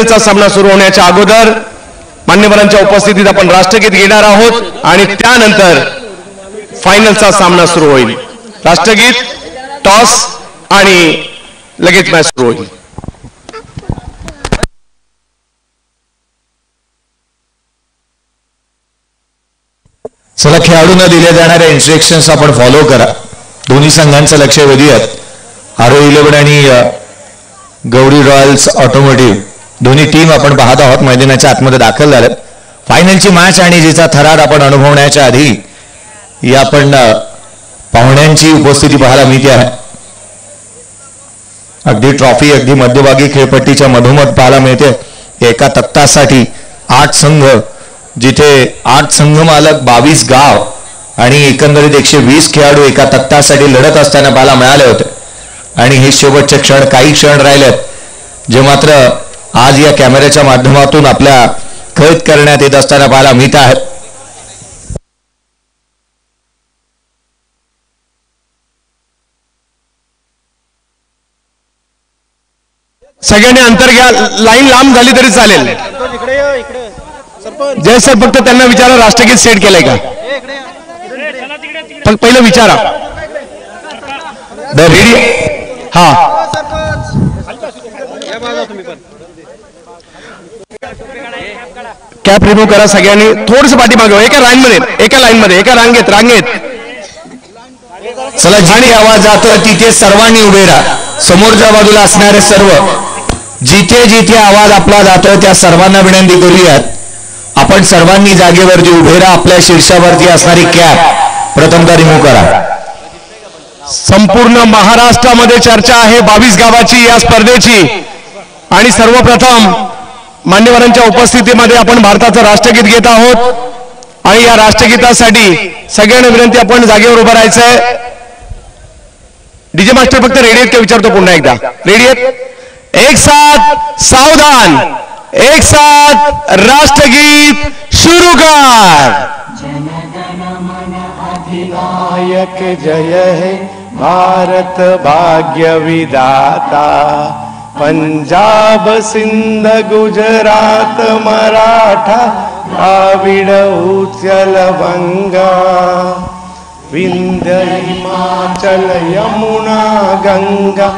फायनलचा सामना सुरू होण्याच्या अगोदर मान्यवरांच्या उपस्थितीत आपण राष्ट्रगीत घेणार आहोत आणि त्यानंतर फायनलचा सामना सुरू होईल. राष्ट्रगीत, टॉस आणि लगेच मॅच सुरू होईल. चला, खेळाडूंना दिल्या जाणाऱ्या इन्स्ट्रक्शन्स आपण फॉलो करा. दोन्ही संघांचं लक्ष वेधूयात. आरो 11 आणि गौरी रॉयल्स ऑटोमोटिव्ह दोन्ही टीम आपण पाहत आहोत मैदानाच्या आतमध्ये दाखल झाल्यात. फायनलची मॅच आणि जिचा थरार आपण अनुभवण्याच्या आधी या आपण पाहुण्यांची उपस्थिती पाहायला मिळते आहे. अगदी ट्रॉफी अगदी मध्यभागी खेळपट्टीच्या मधोमध पाहायला मिळते. एका तक्तासाठी 8 संघ, जिथे 8 संघ मालक 22 गाव आणि एकंदरीत 120 खेळाडू एका तक्तासाठी लढत असताना पाहायला मिळाले होते. आणि हे शेवटचे क्षण, काही क्षण राहिलेत जे मात्र आज या कॅमेऱ्याच्या माध्यमातून आपल्या कैद करण्यात येत असताना पाहायला मिळत आहेत. सगळ्यांनी अंतर घ्या. लाईन लांब झाली तरी चालेल. जय सर, फक्त त्यांना विचारा राष्ट्रगीत सेट केलंय का, फक्त पहिलं विचारा. रेडी? हा, कॅप रिमूव्ह करा सगळ्यांनी. थोडस पाठीमागे, एका लाईनमध्ये एका रांगेत. चला, जिथे आवाज जातोय तिथे सर्वांनी उभे राहा. समोरच्या बाजूला असणारे सर्व, जिथे जिथे आवाज आपला जातोय त्या सर्वांना विनंती करूयात, आपण सर्वांनी जागेवरती उभे राहा. आपल्या शीर्षावरती असणारी कॅप प्रथमतः रिमूव्ह करा. संपूर्ण महाराष्ट्रामध्ये चर्चा आहे 22 गावाची या स्पर्धेची. आणि सर्वप्रथम मान्यवरांच्या उपस्थितीमध्ये आपण भारताचं राष्ट्रगीत घेत आहोत आणि या राष्ट्रगीतासाठी सगळ्यांना विनंती, आपण जागेवर उभं राहायचंय. डीजे मास्टर फक्त रेडी आहेत का विचारतो पुन्हा एकदा. रेडी आहेत? एक साथ सावधान, एक साथ राष्ट्रगीत शुरू कर. अधिनायक जय है भारत भाग्य विधाता, पंजाब सिंध गुजरात मराठा द्राविड उच्चल बंगा, विंध्य हिमाचल यमुना गंगा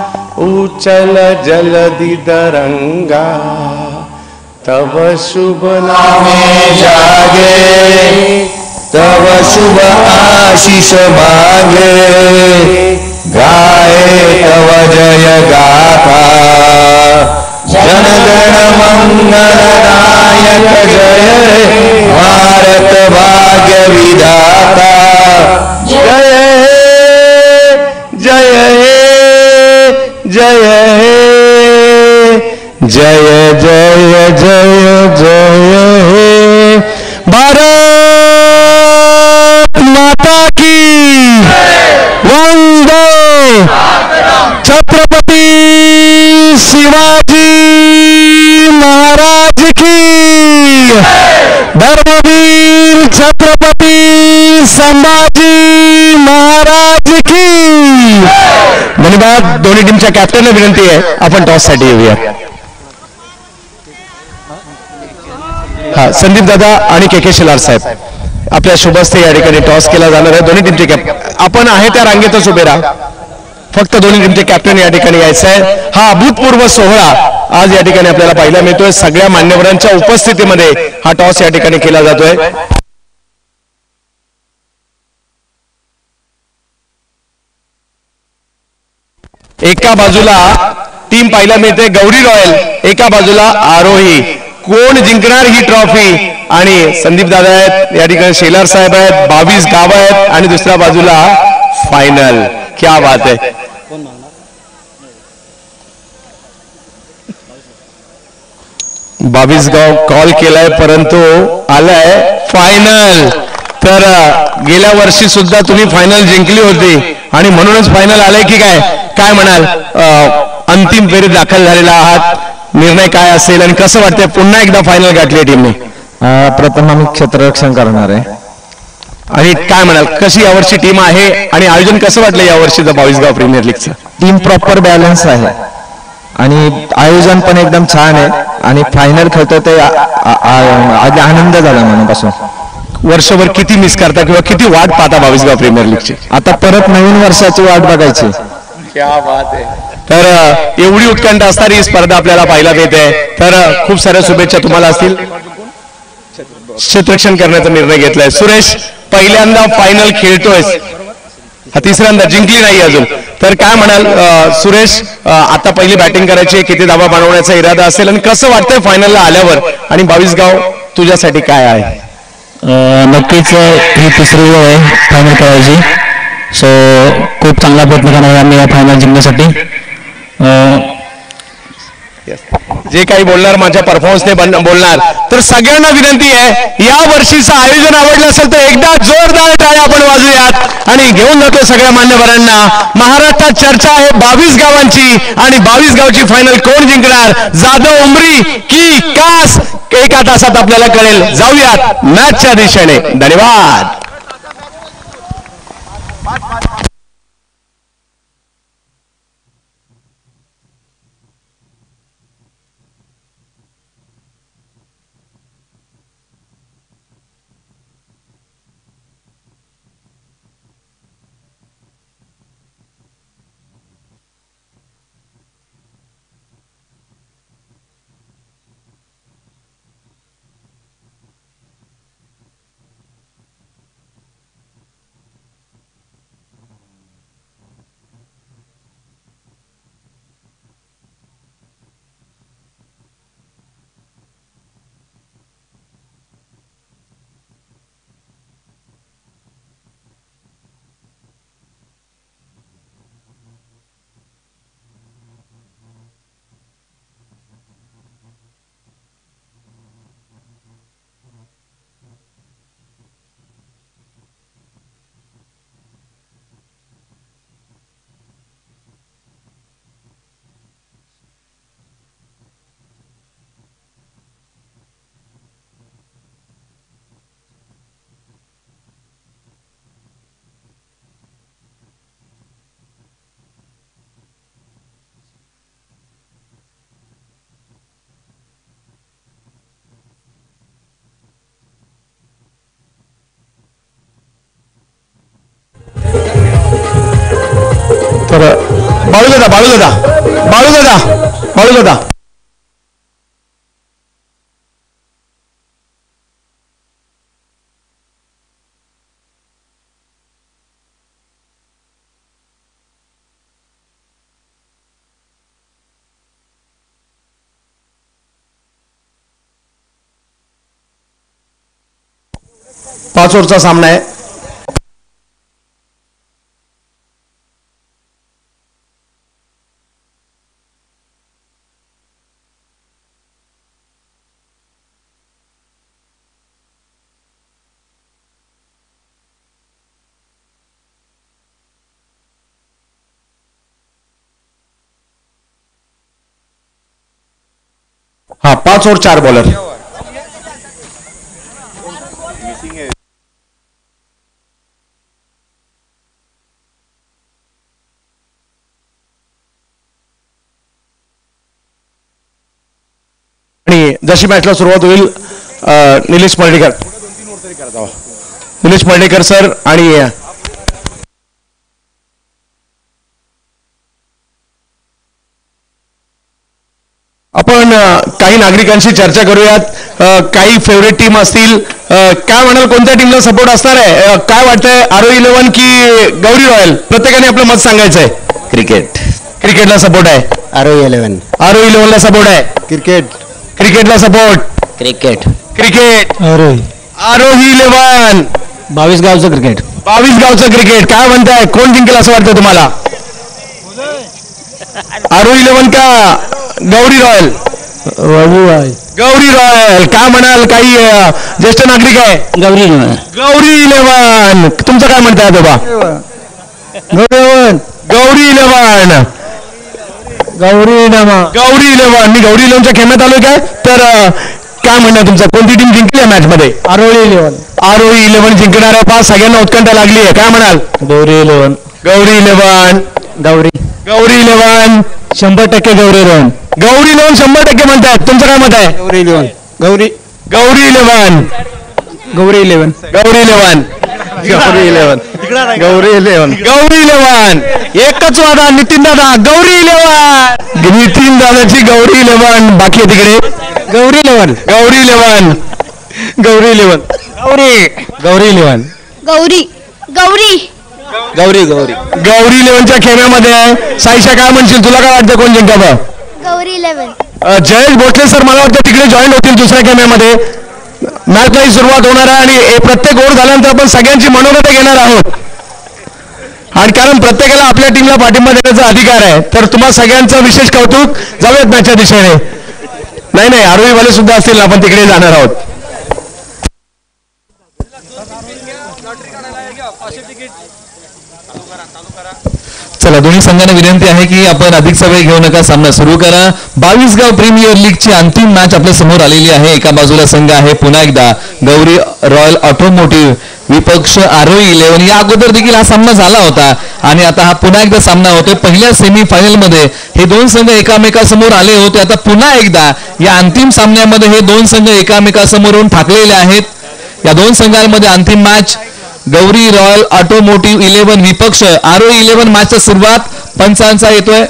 उच्चल जलधि तरंगा, तब शुभ नामे जागे, तब शुभ आशीष मांगे, गाए तव जय गाथा, जनगण मंगल नायक जय भारत भाग्य विधाता. जय जय जय जय जय जय जय भारत माता की वंदे. छत्रपती शिवाजी महाराज की, धर्मवीर छत्रपती संभाजी महाराज की. धन्यवाद. दोन्ही टीमच्या कॅप्टनला विनंती आहे, आपण टॉस साठी येऊया. हा, संदीप दादा आणि के शेलार साहेब, आपल्या शुभस्ते या ठिकाणी टॉस केला जाणार आहे. दोन्ही टीमचे कॅप्टन आपण आहे त्या रांगेतच उभे राहा. फक्त दोन्ही टीमचे कॅप्टन या ठिकाणी यायचं आहे. हा अभूतपूर्व सोहळा आज या ठिकाणी आपल्याला पाहायला मिळतोय. सगळ्या मान्यवरांच्या उपस्थितीमध्ये हा टॉस या ठिकाणी केला जातोय. एका बाजूला टीम पाहायला मिळते गौरी रॉयल, एका बाजूला आरोही. कोण जिंकणार ही ट्रॉफी? आणि संदीप दादा आहेत या ठिकाणी, शेलार साहेब आहेत, 22 गाव आहेत आणि दुसऱ्या बाजूला फायनल. क्या बात आहे. बावीस गाव कॉल केलाय परंतु आलाय फायनल. तर गेल्या वर्षी सुद्धा तुम्ही फायनल जिंकली होती आणि म्हणूनच फायनल आलाय की काय? काय म्हणाल? अंतिम फेरीत दाखल झालेला आहात, निर्णय काय असेल आणि कसं वाटतंय पुन्हा एकदा फायनल गाठली टीमने? प्रथम आम्ही क्षेत्ररक्षण करणार आहे. आणि काय म्हणाल कशी यावर्षी टीम आहे आणि आयोजन कसं वाटलं यावर्षीचं 22 गाव प्रीमियर लीगचं? टीम प्रॉपर बॅलन्स आहे. आणि आयोजन पण एकदम छान आहे आणि फायनल खेळतो ते आनंद झाला मनापासून. वर्षभर किती मिस करता किंवा किती वाट पाहता बावीसगाव प्रीमियर लीगची? आता परत नवीन वर्षाची वाट बघायची. क्या बात आहे. तर एवढी उत्कंठ असणारी ही स्पर्धा आपल्याला पाहायला मिळते. तर खूप साऱ्या शुभेच्छा तुम्हाला असतील. क्षेत्ररक्षण करण्याचा निर्णय घेतलाय सुरेश. पहिल्यांदा फायनल खेळतोय, हा तिसऱ्यांदा, जिंकली नाही अजून. तर काय म्हणाल सुरेश, आता पहिली बॅटिंग करायची, किती धावा बनवण्याचा इरादा असेल आणि कसं वाटतंय फायनलला आल्यावर? आणि बावीसगाव तुझ्यासाठी काय आहे? नक्कीच ही तिसरी वेळ आहे फायनल करायची. सो खूप चांगला प्रयत्न करणार आम्ही या फायनल जिंकण्यासाठी. जे काही बोलणार माझ्या परफॉर्मन्सने बोलणार. तर सगळ्यांना विनंती आहे, या वर्षीचं आयोजन आवडलं असेल तर एकदा जोरदार टाळ्या आपण वाजूयात आणि घेऊन जातो सगळ्या मान्यवरांना. महाराष्ट्रात चर्चा आहे 22 गावांची आणि 22 गावची फायनल कोण जिंकणार, जाधव उमरी की कास? एका तासात आपल्याला कळेल. जाऊयात मॅचच्या दिशेने. धन्यवाद. तर बाळूदादा पाच ओव्हरचा सामना आहे. हा 5 और 4 बॉलर. आणि जशी मॅचला सुरुवात होईल निलेश मर्डेकर सर आणि आपण काही नागरिकांशी चर्चा करूयात. काही फेवरेट टीम असतील, काय म्हणाल, कोणत्या टीमला सपोर्ट असणार आहे? काय वाटतंय, आरो 11 की गौरी रॉयल? प्रत्येकाने आपलं मत सांगायचंय. क्रिकेटला सपोर्ट आहे. आरो 11ला सपोर्ट आहे. क्रिकेटला सपोर्ट. क्रिकेट आरो 11. 22 गावचं क्रिकेट. 22 गावचं क्रिकेट. काय म्हणताय, कोण जिंकेल असं वाटतं तुम्हाला? आरो 11 का गौरी रॉयल? गौरी रॉयल. काय म्हणाल, काही ज्येष्ठ नागरिक आहे? गौरी 11. तुमचं काय म्हणताय बाबा? गौरी 11. मी गौरी 11च्या खेळण्यात आलोय काय? तर काय म्हणणं तुमचं, कोणती टीम जिंकली या मॅच मध्ये? आरो 11 जिंकणार आहे. 5 सगळ्यांना उत्कंठा लागली आहे. काय म्हणाल? Gauri 11. Gauri 11. Gauri eleven 100% Gauri eleven. Gauri eleven 100% म्हणतात. तुमचं काय मत आहे? Gauri eleven. Gauri Gauri eleven Gauri eleven. Gauri eleven Gauri eleven. Gauri eleven. Gauri eleven. एकच वादा नितीन दादा. गौरी इलेव्हन. नितीन दादाची गौरी इलेव्हन. बाकी तिकडे Gauri eleven. Gauri eleven. Gauri eleven. Gauri Gauri eleven. Gauri Gauri Gauri Gauri. Gauri इलेव्हनच्या खेळामध्ये आहे. साईशा काय म्हणशील? तुला काय वाटतं कोण जिंकावं? गौरी 11. जयेश भोसले सर मला वाटतं तिकडे जॉईन होतील दुसऱ्या खेळामध्ये. मॅचला सुरुवात होणार आहे आणि प्रत्येक ओव्हर झाल्यानंतर आपण सगळ्यांची मनोगत घेणार आहोत. आणि कारण प्रत्येकाला आपल्या टीमला पाठिंबा देण्याचा अधिकार आहे. तर तुम्हाला सगळ्यांचं विशेष कौतुक. जाऊयात मॅचच्या दिशेने. नाही आरोहीवाले सुद्धा असतील. आपण तिकडे जाणार आहोत. चला दोन्ही संघांना विनंती आहे की आपण अधिकचा वेळ घेऊ नका. सामना सुरू करा. 22 गाव प्रीमियर लीगची अंतिम मॅच आपल्या समोर आलेली आहे. एका बाजूला संघ आहे पुन्हा एकदा गौरी रॉयल ऑटोमोटिव्ह विपक्ष आरोही इलेव्हन. या अगोदर देखील हा सामना झाला होता आणि आता हा पुन्हा एकदा सामना होतोय. पहिल्या सेमीफायनल मध्ये हे दोन संघ एकामेकासमोर आले होते. आता पुन्हा एकदा या अंतिम सामन्यामध्ये हे दोन संघ एकामेकासमोरून ठाकलेले आहेत. या दोन संघांमध्ये अंतिम match Gauri royal automotive eleven विपक्ष आरोही इलेव्हन. मॅचची सुरुवात पंचांचा येतोय.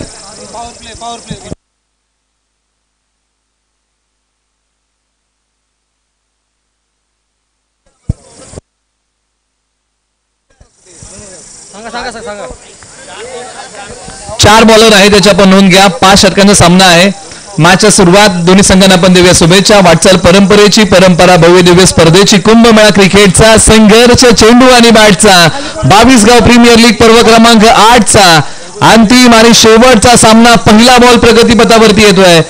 चार बॉलर आहे त्याच्या पण नोंद घ्या. 5 षटकांचा सामना आहे. मॅचच्या सुरुवात दोन्ही संघांना आपण देऊया शुभेच्छा. वाटचाल परंपरेची परंपरा भव्य दिव्य स्पर्धेची कुंभमेळा क्रिकेटचा संघर्ष चेंडू आणि बॅटचा 22 गाव प्रीमियर लीग पर्व क्रमांक 8चा अंतिम आणि शेवटचा सामना. पहिला बॉल प्रगतीपथावरती येतोय.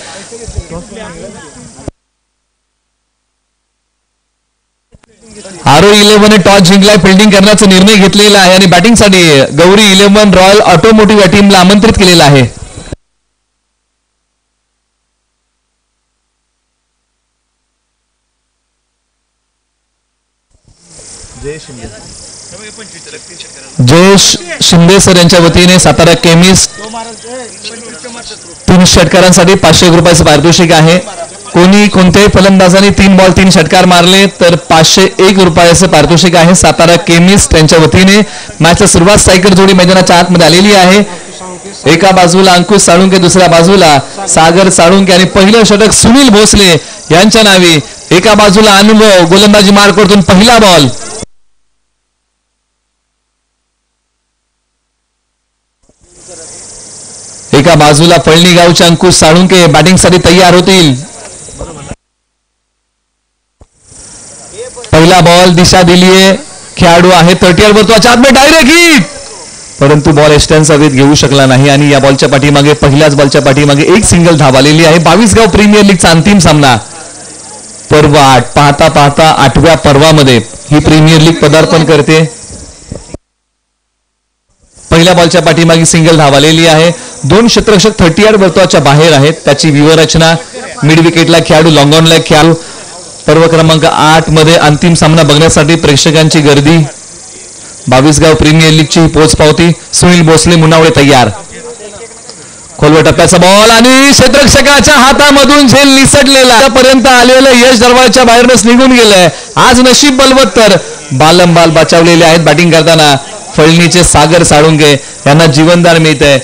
आरोही इलेव्हन टॉस जिंकलाय. फिल्डिंग करण्याचा निर्णय घेतलेला आहे आणि बॅटिंगसाठी गौरी इलेव्हन रॉयल ऑटोमोटिव्ह या टीमला आमंत्रित केलेला आहे. जयेश शिंदे सर यांच्या वतीने सातारा केमिस्ट 3 षटकारांसाठी 500 रुपयाचं पारितोषिक आहे. कोणी कोणत्याही फलंदाजाने 3 बॉल 3 षटकार मारले तर 501 रुपयाचं पारितोषिक आहे. सातारा केमिस्ट यांच्या वतीने मॅचला सुरुवात सायकर जोडी मैदानाच्या आतमध्ये आलेली आहे. एका बाजूला अंकुश साळुंके, दुसऱ्या बाजूला सागर साळुंके आणि पहिलं षटक सुनील भोसले यांच्या नावे. एका बाजूला अनुभव गोलंदाजी मार्कवरतून पहिला बॉल. एका बाजूला पळणी गावचे अंकुश साळुंके बॅटिंगसाठी तयार होतील. पहिला बॉल दिशा दिलीये. खेळाडू आहे 30 वर्तुळाच्या आतमध्ये डायरेक्ट हिट, परंतु बॉल एस्टर्न हवेत घेऊ शकला नाही आणि या बॉलच्या पाठीमागे पहिल्याच बॉलच्या पाठीमागे एक सिंगल धाव आलेली आहे. 22 गाव प्रीमियर लीगचा अंतिम सामना पर्व 8. पाहता पाहता 8व्या पर्वामध्ये ही प्रीमियर लीग पदार्पण करते. पहिल्या बॉलच्या पाठीमागे सिंगल धाव आलेली आहे. 2 क्षेत्ररक्षक 30 वर्तुळाच्या बाहेर आहेत. त्याची व्यूहरचना मिड विकेटला खेळाडू, लॉंग ऑनला खेळाडू. पर्व क्रमांक 8 मध्ये अंतिम सामना बघण्यासाठी प्रेक्षकांची गर्दी. 22 गाव प्रीमियर लीगची पोचपावती. सुनील भोसले मुनावळे तयार. खोलवर टप्प्याचा बॉल आणि क्षेत्ररक्षकाच्या हातामधून झेल निसटलेला. आतापर्यंत आलेलं यश दरवाजाच्या बाहेरच निघून गेलंय. आज नशीब बलवत्तर बालंबाल बचावलेले आहेत. बॅटिंग करताना फळणीचे सागर साळुंके यांना जीवनदान मिळतंय.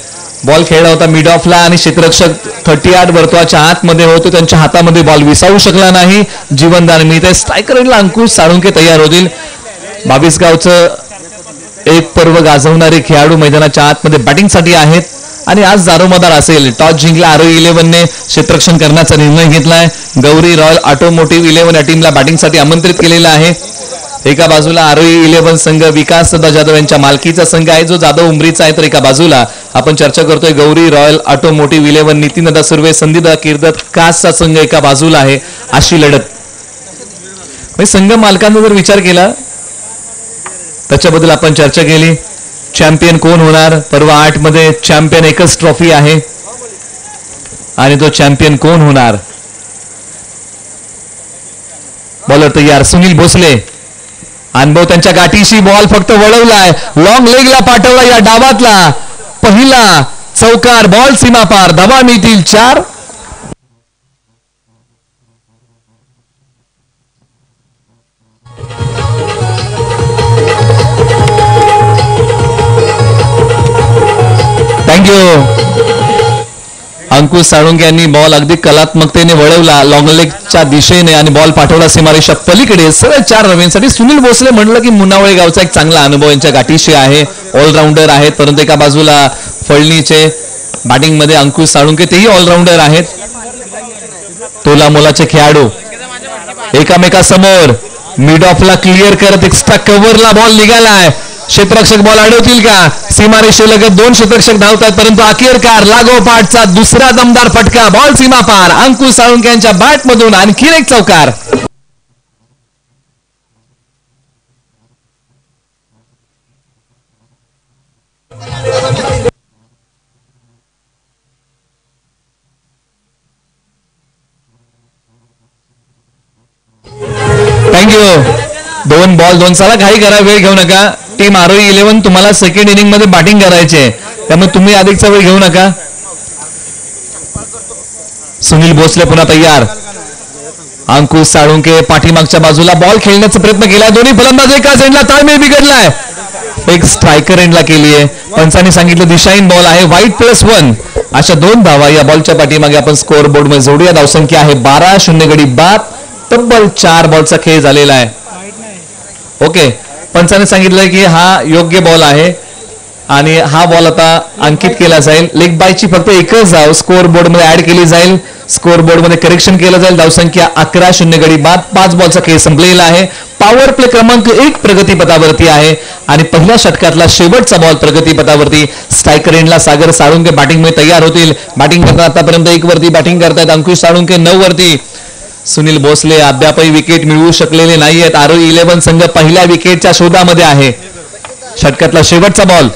बॉल खेळला होता मिड ऑफला आणि क्षेत्ररक्षक 38 वर्तुळाच्या आतमध्ये होते. त्यांच्या हातामध्ये बॉल विसावू शकला नाही. जीवनदान मिळतंय. स्ट्रायकरला अंकुश साळुंके तयार होतील. 22 गावचं एक पर्व गाजवणारे खेळाडू मैदानाच्या आतमध्ये बॅटिंगसाठी आहेत आणि आज दारोमदार असेल. टॉस जिंकला आरोही इलेव्हनने क्षेत्ररक्षण करण्याचा निर्णय घेतलाय. गौरी रॉयल ऑटोमोटिव्ह इलेव्हन या टीमला बॅटिंगसाठी आमंत्रित केलेलं आहे. एका बाजूला आरोही इलेव्हन संघ विकास सदा जाधव यांच्या मालकीचा संघ आहे जो जाधव उमरीचा आहे. तर एका बाजूला आपण चर्चा करतोय गौरी रॉयल ऑटोमोटिव्ह इलेव्हन नितीनदा सुर्वे, संदीदा किर्दत कासचा संघ एका बाजूला आहे. अशी लढत. संघ मालकांचा जर विचार केला त्याच्याबद्दल आपण चर्चा केली. चॅम्पियन कोण होणार? पर्व 8 मध्ये चॅम्पियन एकच ट्रॉफी आहे आणि तो चॅम्पियन कोण होणार? बॉलर तयार सुनील भोसले. अनुभव त्यांच्या गाठीशी. बॉल फक्त वळवलाय. लॉंग लेगला पाठवला. या डावातला पहिला चौकार, बॉल सीमा पार, धावा मिळतील 4. थँक्यू. अंकुश साळुंके यांनी बॉल अगदी कलात्मकतेने वळवला लॉंग लेगच्या दिशेने आणि बॉल पाठवला सीमारेषा पलीकडे सरळ 4 रनसाठी. सुनील भोसले म्हणलं की मुनावळे गावचा एक चांगला अनुभव यांच्या गाठीशी आहे, ऑलराऊंडर आहेत. परंतु एका बाजूला फळणीचे बॅटिंग मध्ये अंकुश साळुंके, तेही ऑलराऊंडर आहेत. तोला मोलाचे खेळाडू एकामेकासमोर. मिड ऑफला क्लिअर करत एक्स्ट्रा कव्हरला बॉल निघालाय. क्षेत्ररक्षक बॉल अडवतील का? सीमारेषेलगत 2 क्षेत्ररक्षक धावतात, परंतु अखेरकार लागोपाठचा दुसरा दमदार फटका, बॉल सीमा पार. अंकुश साळुंके यांच्या बॅट मधून आणखी एक चौकार. थँक्यू. 2 बॉल 2 चला, घाई करा, वेळ घेऊ नका. टीम आरोही 11 तुम्हाला सेकंड इनिंग मध्ये बॅटिंग करायचे, त्यामुळे तुम्ही अधिकचा वेळ घेऊ नका. सुनील भोसले पुन्हा तयार. अंकुश साळुंके पाठीमागच्या बाजूला बॉल खेळण्याचा प्रयत्न केला. दोन्ही फलंदाज एकाच एंडला, ताळमेळ बिघडलाय. एक स्ट्रायकर एंडला केली आहे. पंचांनी सांगितलं दिशाहीन बॉल आहे. वाईट +1. अशा 2 धावा या बॉलच्या पाठीमागे आपण स्कोअर बोर्ड मध्ये जोडूया. धावसंख्या आहे 12. 0 गडी बाद. तब्बल 4 बॉलचा खेळ झालेला आहे. ओके, पंचाने सांगितलंय की हा योग्य बॉल आहे आणि हा बॉल आता अंकित केला जाईल. लेग बायची फक्त एकच धाव स्कोअर बोर्ड मध्ये ऍड केली जाईल. स्कोअर बोर्ड मध्ये करेक्शन केलं जाईल. धावसंख्या 11. 0 गडी बाद. 5 बॉलचा खेळ संपलेला आहे. पॉवर प्ले क्रमांक 1 प्रगतीपथावरती आहे आणि पहिल्या षटकातला शेवटचा बॉल प्रगतीपथावरती. स्ट्रायकर एंडला सागर साळुंके बॅटिंग मध्ये तयार होतील. बॅटिंग करताना आतापर्यंत 1 वरती बॅटिंग करतायत अंकुश साळुंके, 9 वरती. सुनील भोसले अद्यापही विकेट मिळवू शकलेले नाहीयेत. आरोही 11 संघ पहिल्या विकेटच्या शोधामध्ये आहे. षटकातला शेवटचा बॉल.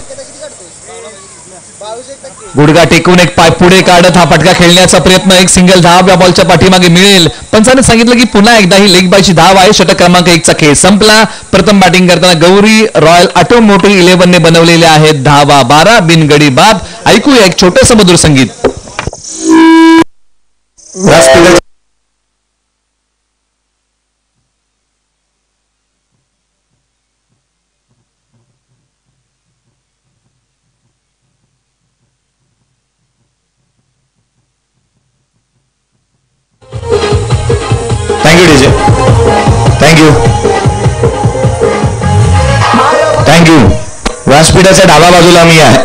गुडघा टेकून एक पाय पुढे काढत हा फटका खेळण्याचा प्रयत्न. एक सिंगल धाव या बॉलच्या पाठीमागे मिळेल. पंचाने सांगितलं की पुन्हा एकदा ही लेग बायची धाव आहे. षटक क्रमांक 1 चा खेळ संपला. प्रथम बॅटिंग करताना गौरी रॉयल ऑटोमोटिव्ह 11 ने बनवलेले आहेत धावा 12 बिनगडी बाद. ऐकूया एक छोटंसं मधुर संगीत. थँक्यू. व्यासपीठाच्या डाव्या बाजूला मी आहे.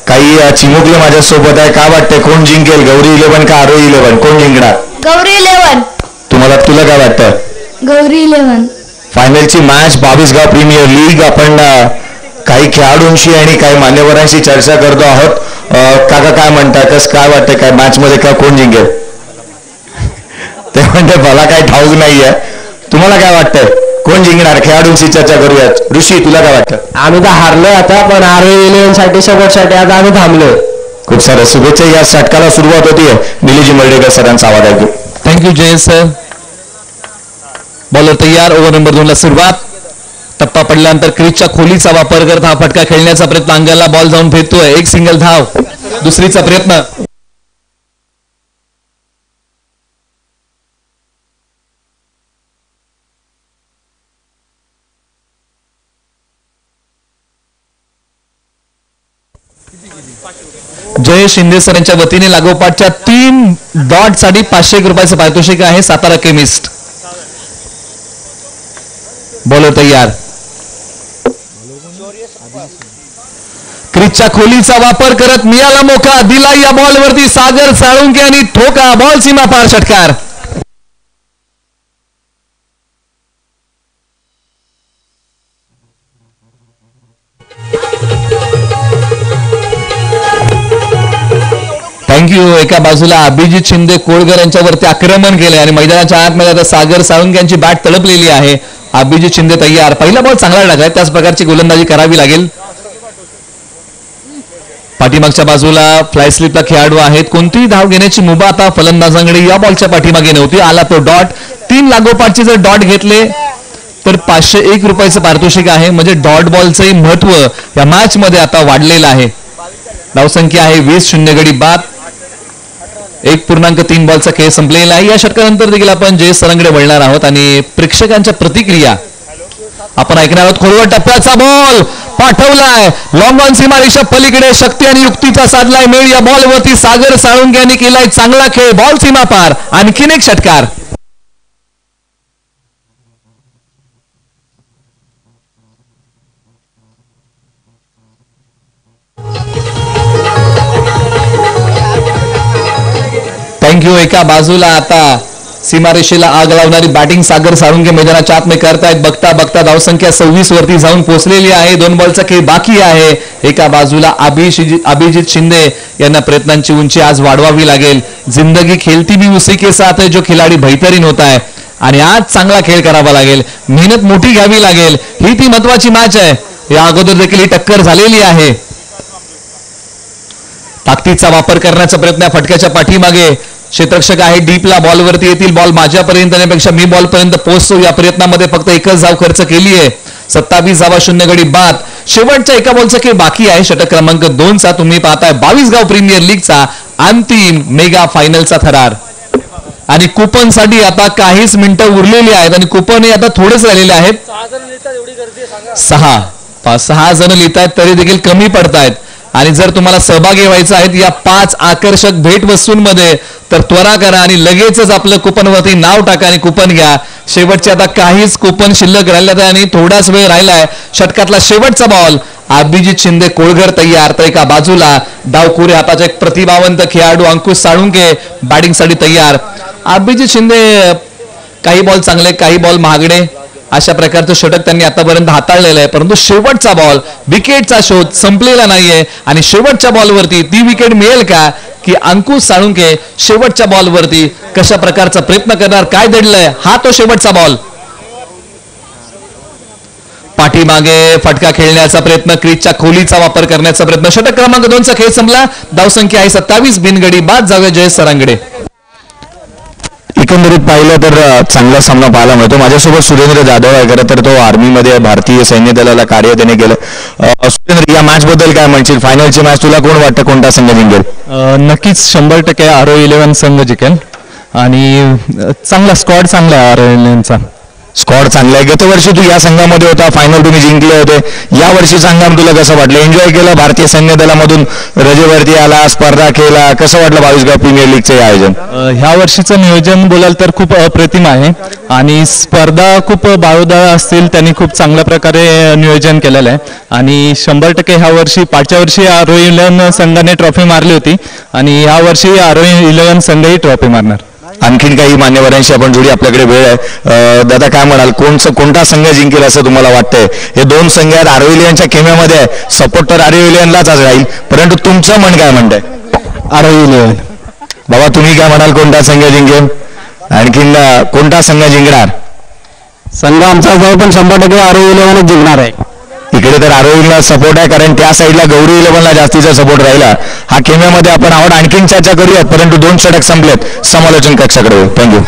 काही चिमुकले माझ्यासोबत आहे. काय वाटतंय कोण जिंकेल? गौरी 11 का आरोही 11? कोण जिंकणार? गौरी 11. तुला काय वाटतं? गौरी 11. फायनलची मॅच 22 गाव प्रीमियर लीग. आपण काही खेळाडूंशी आणि काही मान्यवरांशी चर्चा करतो आहोत. काका काय म्हणतात? काय वाटतंय? काय मॅच मध्ये काय कोण जिंकेल? ते म्हणते मला काही ठाऊक नाहीये. तुम्हाला काय वाटतंय कोण जिंकणार? खेळाडूंशी चर्चा करूयात. ऋषी तुला काय वाटतं? आम्ही तर हारलोय आता, पण आरोही 11 साठी शेवटसाठी आता आम्ही थांबलोय. खूप साऱ्या शुभेच्छा. या षटकाला सुरुवात होतीये. निलेजी मर्डेकर सरांचा आवाज ऐकू. Thank you Jayesh sir. बॉलर तयार. ओव्हर नंबर 2 ला सुरुवात. टप्पा पडल्यानंतर क्रीजच्या खोलीचा वापर करत हा फटका खेळण्याचा प्रयत्न. अंगाला बॉल जाऊन भेटतोय. एक सिंगल धाव. दुसरीचा प्रयत्न. जयेश शिंदे सर यांच्या वतीने लागोपाठच्या 3 डॉट साठी 500 रुपयाचं पारितोषिक आहे. सातारा केमिस्ट. बॉलर तयार. क्रीजच्या खोलीचा वापर करत मिळाला मोका. दिला या बॉलवरती सागर साळुंके आणि ठोका. बॉल सीमा पार. षटकार. थँक्यू. एका बाजूला अभिजित शिंदे कोळगर यांच्यावरती आक्रमण केले आणि मैदानाच्या आतमध्ये आता सागर साळुंके यांची बॅट तडपलेली आहे. अभिजित शिंदे तयार. पहिला बॉल चांगला टाकलाय. त्याच प्रकारची गोलंदाजी करावी लागेल. पाठीमागच्या बाजूला फ्लाय स्लिपला खेळाडू आहेत. कोणतीही धाव घेण्याची मुभा आता फलंदाजांकडे या बॉलच्या पाठीमागे नव्हती. आला तो डॉट. 3 लागोपाठचे जर डॉट घेतले तर 501 रुपयाचं पारितोषिक आहे. म्हणजे डॉट बॉलचंही महत्व या मॅच मध्ये आता वाढलेलं आहे. धावसंख्या आहे 20 गडी बाद. 1.3 बॉलचा खेळ संपलेला आहे. या षटकानंतर देखील आपण जय सरंगडे वळणार आहोत आणि प्रेक्षकांच्या प्रतिक्रिया आपण ऐकणार आहोत. खोलवर टप्प्याचा बॉल पाठवलाय लॉंग ऑन सीमारेषा पलीकडे. शक्ती आणि युक्तीचा साधलाय मेळ. या बॉलवरती सागर साळुंके यांनी केलाय चांगला खेळ. बॉल सीमा पार. आणखीन एक षटकार. थँक्यू. एका बाजूला आता सीमारेषेला आग लावणारी बॅटिंग सागर साळुंके मैदानाच्या आत में करतायत. बघता बघता धावसंख्या 26 वरती जाऊन पोहोचलेली आहे. 2 बॉलचा खेळ बाकी आहे. एका बाजूला अभिजित शिंदे यांना प्रयत्नांची उंची आज वाढवावी लागेल. जिंदगी खेलती भी उसी के साथ है जो खिलाडी बेहतरीन होता है. आणि आज चांगला खेळ करावा लागेल. मेहनत मोठी घ्यावी लागेल. ही ती महत्वाची मॅच आहे. या अगोदर देखील ही टक्कर झालेली आहे. ताकदीचा वापर करण्याचा प्रयत्न फटक्याच्या पाठीमागे. क्षेत्ररक्षक आहे डीपला. बॉलवरती येतील. बॉल माझ्यापर्यंत येण्यापेक्षा मी बॉलपर्यंत पोहोचतो. या प्रयत्नामध्ये फक्त एकच धाव खर्च केली आहे. 27 धावा 0 गडी बाद. शेवटच्या एका बॉलचा खेळ बाकी आहे. षटक क्रमांक 2 चा तुम्ही पाहताय 22 गाव प्रीमियर लीगचा अंतिम मेगा फायनलचा थरार. आणि कुपन साठी आता काहीच मिनिटं उरलेली आहेत आणि कुपन आता थोडेच राहिलेले आहेत. 6 जण लिहित आहेत तरी देखील कमी पडतायत. आणि जर तुम्हाला सहभागी व्हायचं आहे या 5 आकर्षक भेटवस्तूंमध्ये तर त्वरा करा आणि लगेचच आपलं कुपनवरती नाव टाका आणि कुपन घ्या. शेवटचे आता काहीच कुपन शिल्लक राहिलेत आणि थोडाच वेळ राहिलाय. षटकातला शेवटचा बॉल. अभिजित शिंदे कोळघर तयार. तर एका बाजूला डावखुरे हाताचा एक प्रतिभावंत खेळाडू अंकुश साळुंके बॅटिंगसाठी तयार. अभिजित शिंदे काही बॉल चांगले काही बॉल महागडे अशा प्रकारचं षटक त्यांनी आतापर्यंत हाताळलेलं आहे. परंतु शेवटचा बॉल विकेटचा शोध संपलेला नाहीये आणि शेवटच्या बॉलवरती ती विकेट मिळेल का की अंकुश साळुंके शेवटच्या बॉलवरती कशा प्रकारचा प्रयत्न करणार. काय दडलंय हा तो शेवटचा बॉल. पाठीमागे फटका खेळण्याचा प्रयत्न. क्रीजच्या खोलीचा वापर करण्याचा प्रयत्न. षटक क्रमांक 2 चा खेळ संपला. धावसंख्या आहे 27 बिनगडी बाद. जाऊया जय सरांगडे. एकंदरीत पाहिलं तर चांगला सामना पाहायला मिळतो. माझ्यासोबत सुरेंद्र जाधव आहे. खरं तर तो आर्मीमध्ये भारतीय सैन्य दलाला कार्य त्याने केलं. सुरेंद्र या मॅच बद्दल काय म्हणशील. फायनलची मॅच तुला कोण वाटतं कोणता संघ जिंकेल. नक्कीच 100% आरो 11 संघ जिंकेल आणि चांगला स्क्वॉड चांगला आहे आरो 11चा. स्कॉड चांगला आहे. गत वर्षी तू या संघामध्ये होता. फायनल तुम्ही जिंकले होते. या वर्षी संघाम तुला कसं वाटलं. एन्जॉय केलं. भारतीय सैन्य दलामधून रजेवरती आला. स्पर्धा केला. कसं वाटलं 22 गाव प्रीमियर लीगचे आयोजन. ह्या वर्षीचं नियोजन बोलाल तर खूप अप्रतिम आहे आणि स्पर्धा खूप बाळूदाळ असतील त्यांनी खूप चांगल्या प्रकारे नियोजन केलेलं आहे आणि 100% ह्या वर्षी पाठच्या वर्षी आरो 11 संघाने ट्रॉफी मारली होती आणि ह्या वर्षी आरो 11 संघही ट्रॉफी मारणार. आणखीन काही मान्यवरांशी आपण जोडी. आपल्याकडे वेळ आहे. दादा काय म्हणाल कोणता संघ जिंकेल असं तुम्हाला वाटतंय. हे 2 संघ आहेत. आरो 11च्या खेम्यामध्ये आहे. सपोर्ट तर आरो 11लाच राहील परंतु तुमचं मन काय म्हणतंय. आरो 11. बाबा तुम्ही काय म्हणाल कोणता संघ जिंकेल. आणखीन कोणता संघ जिंकणार. संघ आमचा जवळ पण 100% आरो 11 जिंकणार आहे. इकडे तर आरो 11ला सपोर्ट आहे कारण त्या साईडला गौरी 11ला जास्तीचा सपोर्ट राहिला. हा खेम्यामध्ये आपण आहोत. आणखीन चर्चा करूयात परंतु 2 षटक संपलेत. समालोचन कक्षाकडे थँक्यू.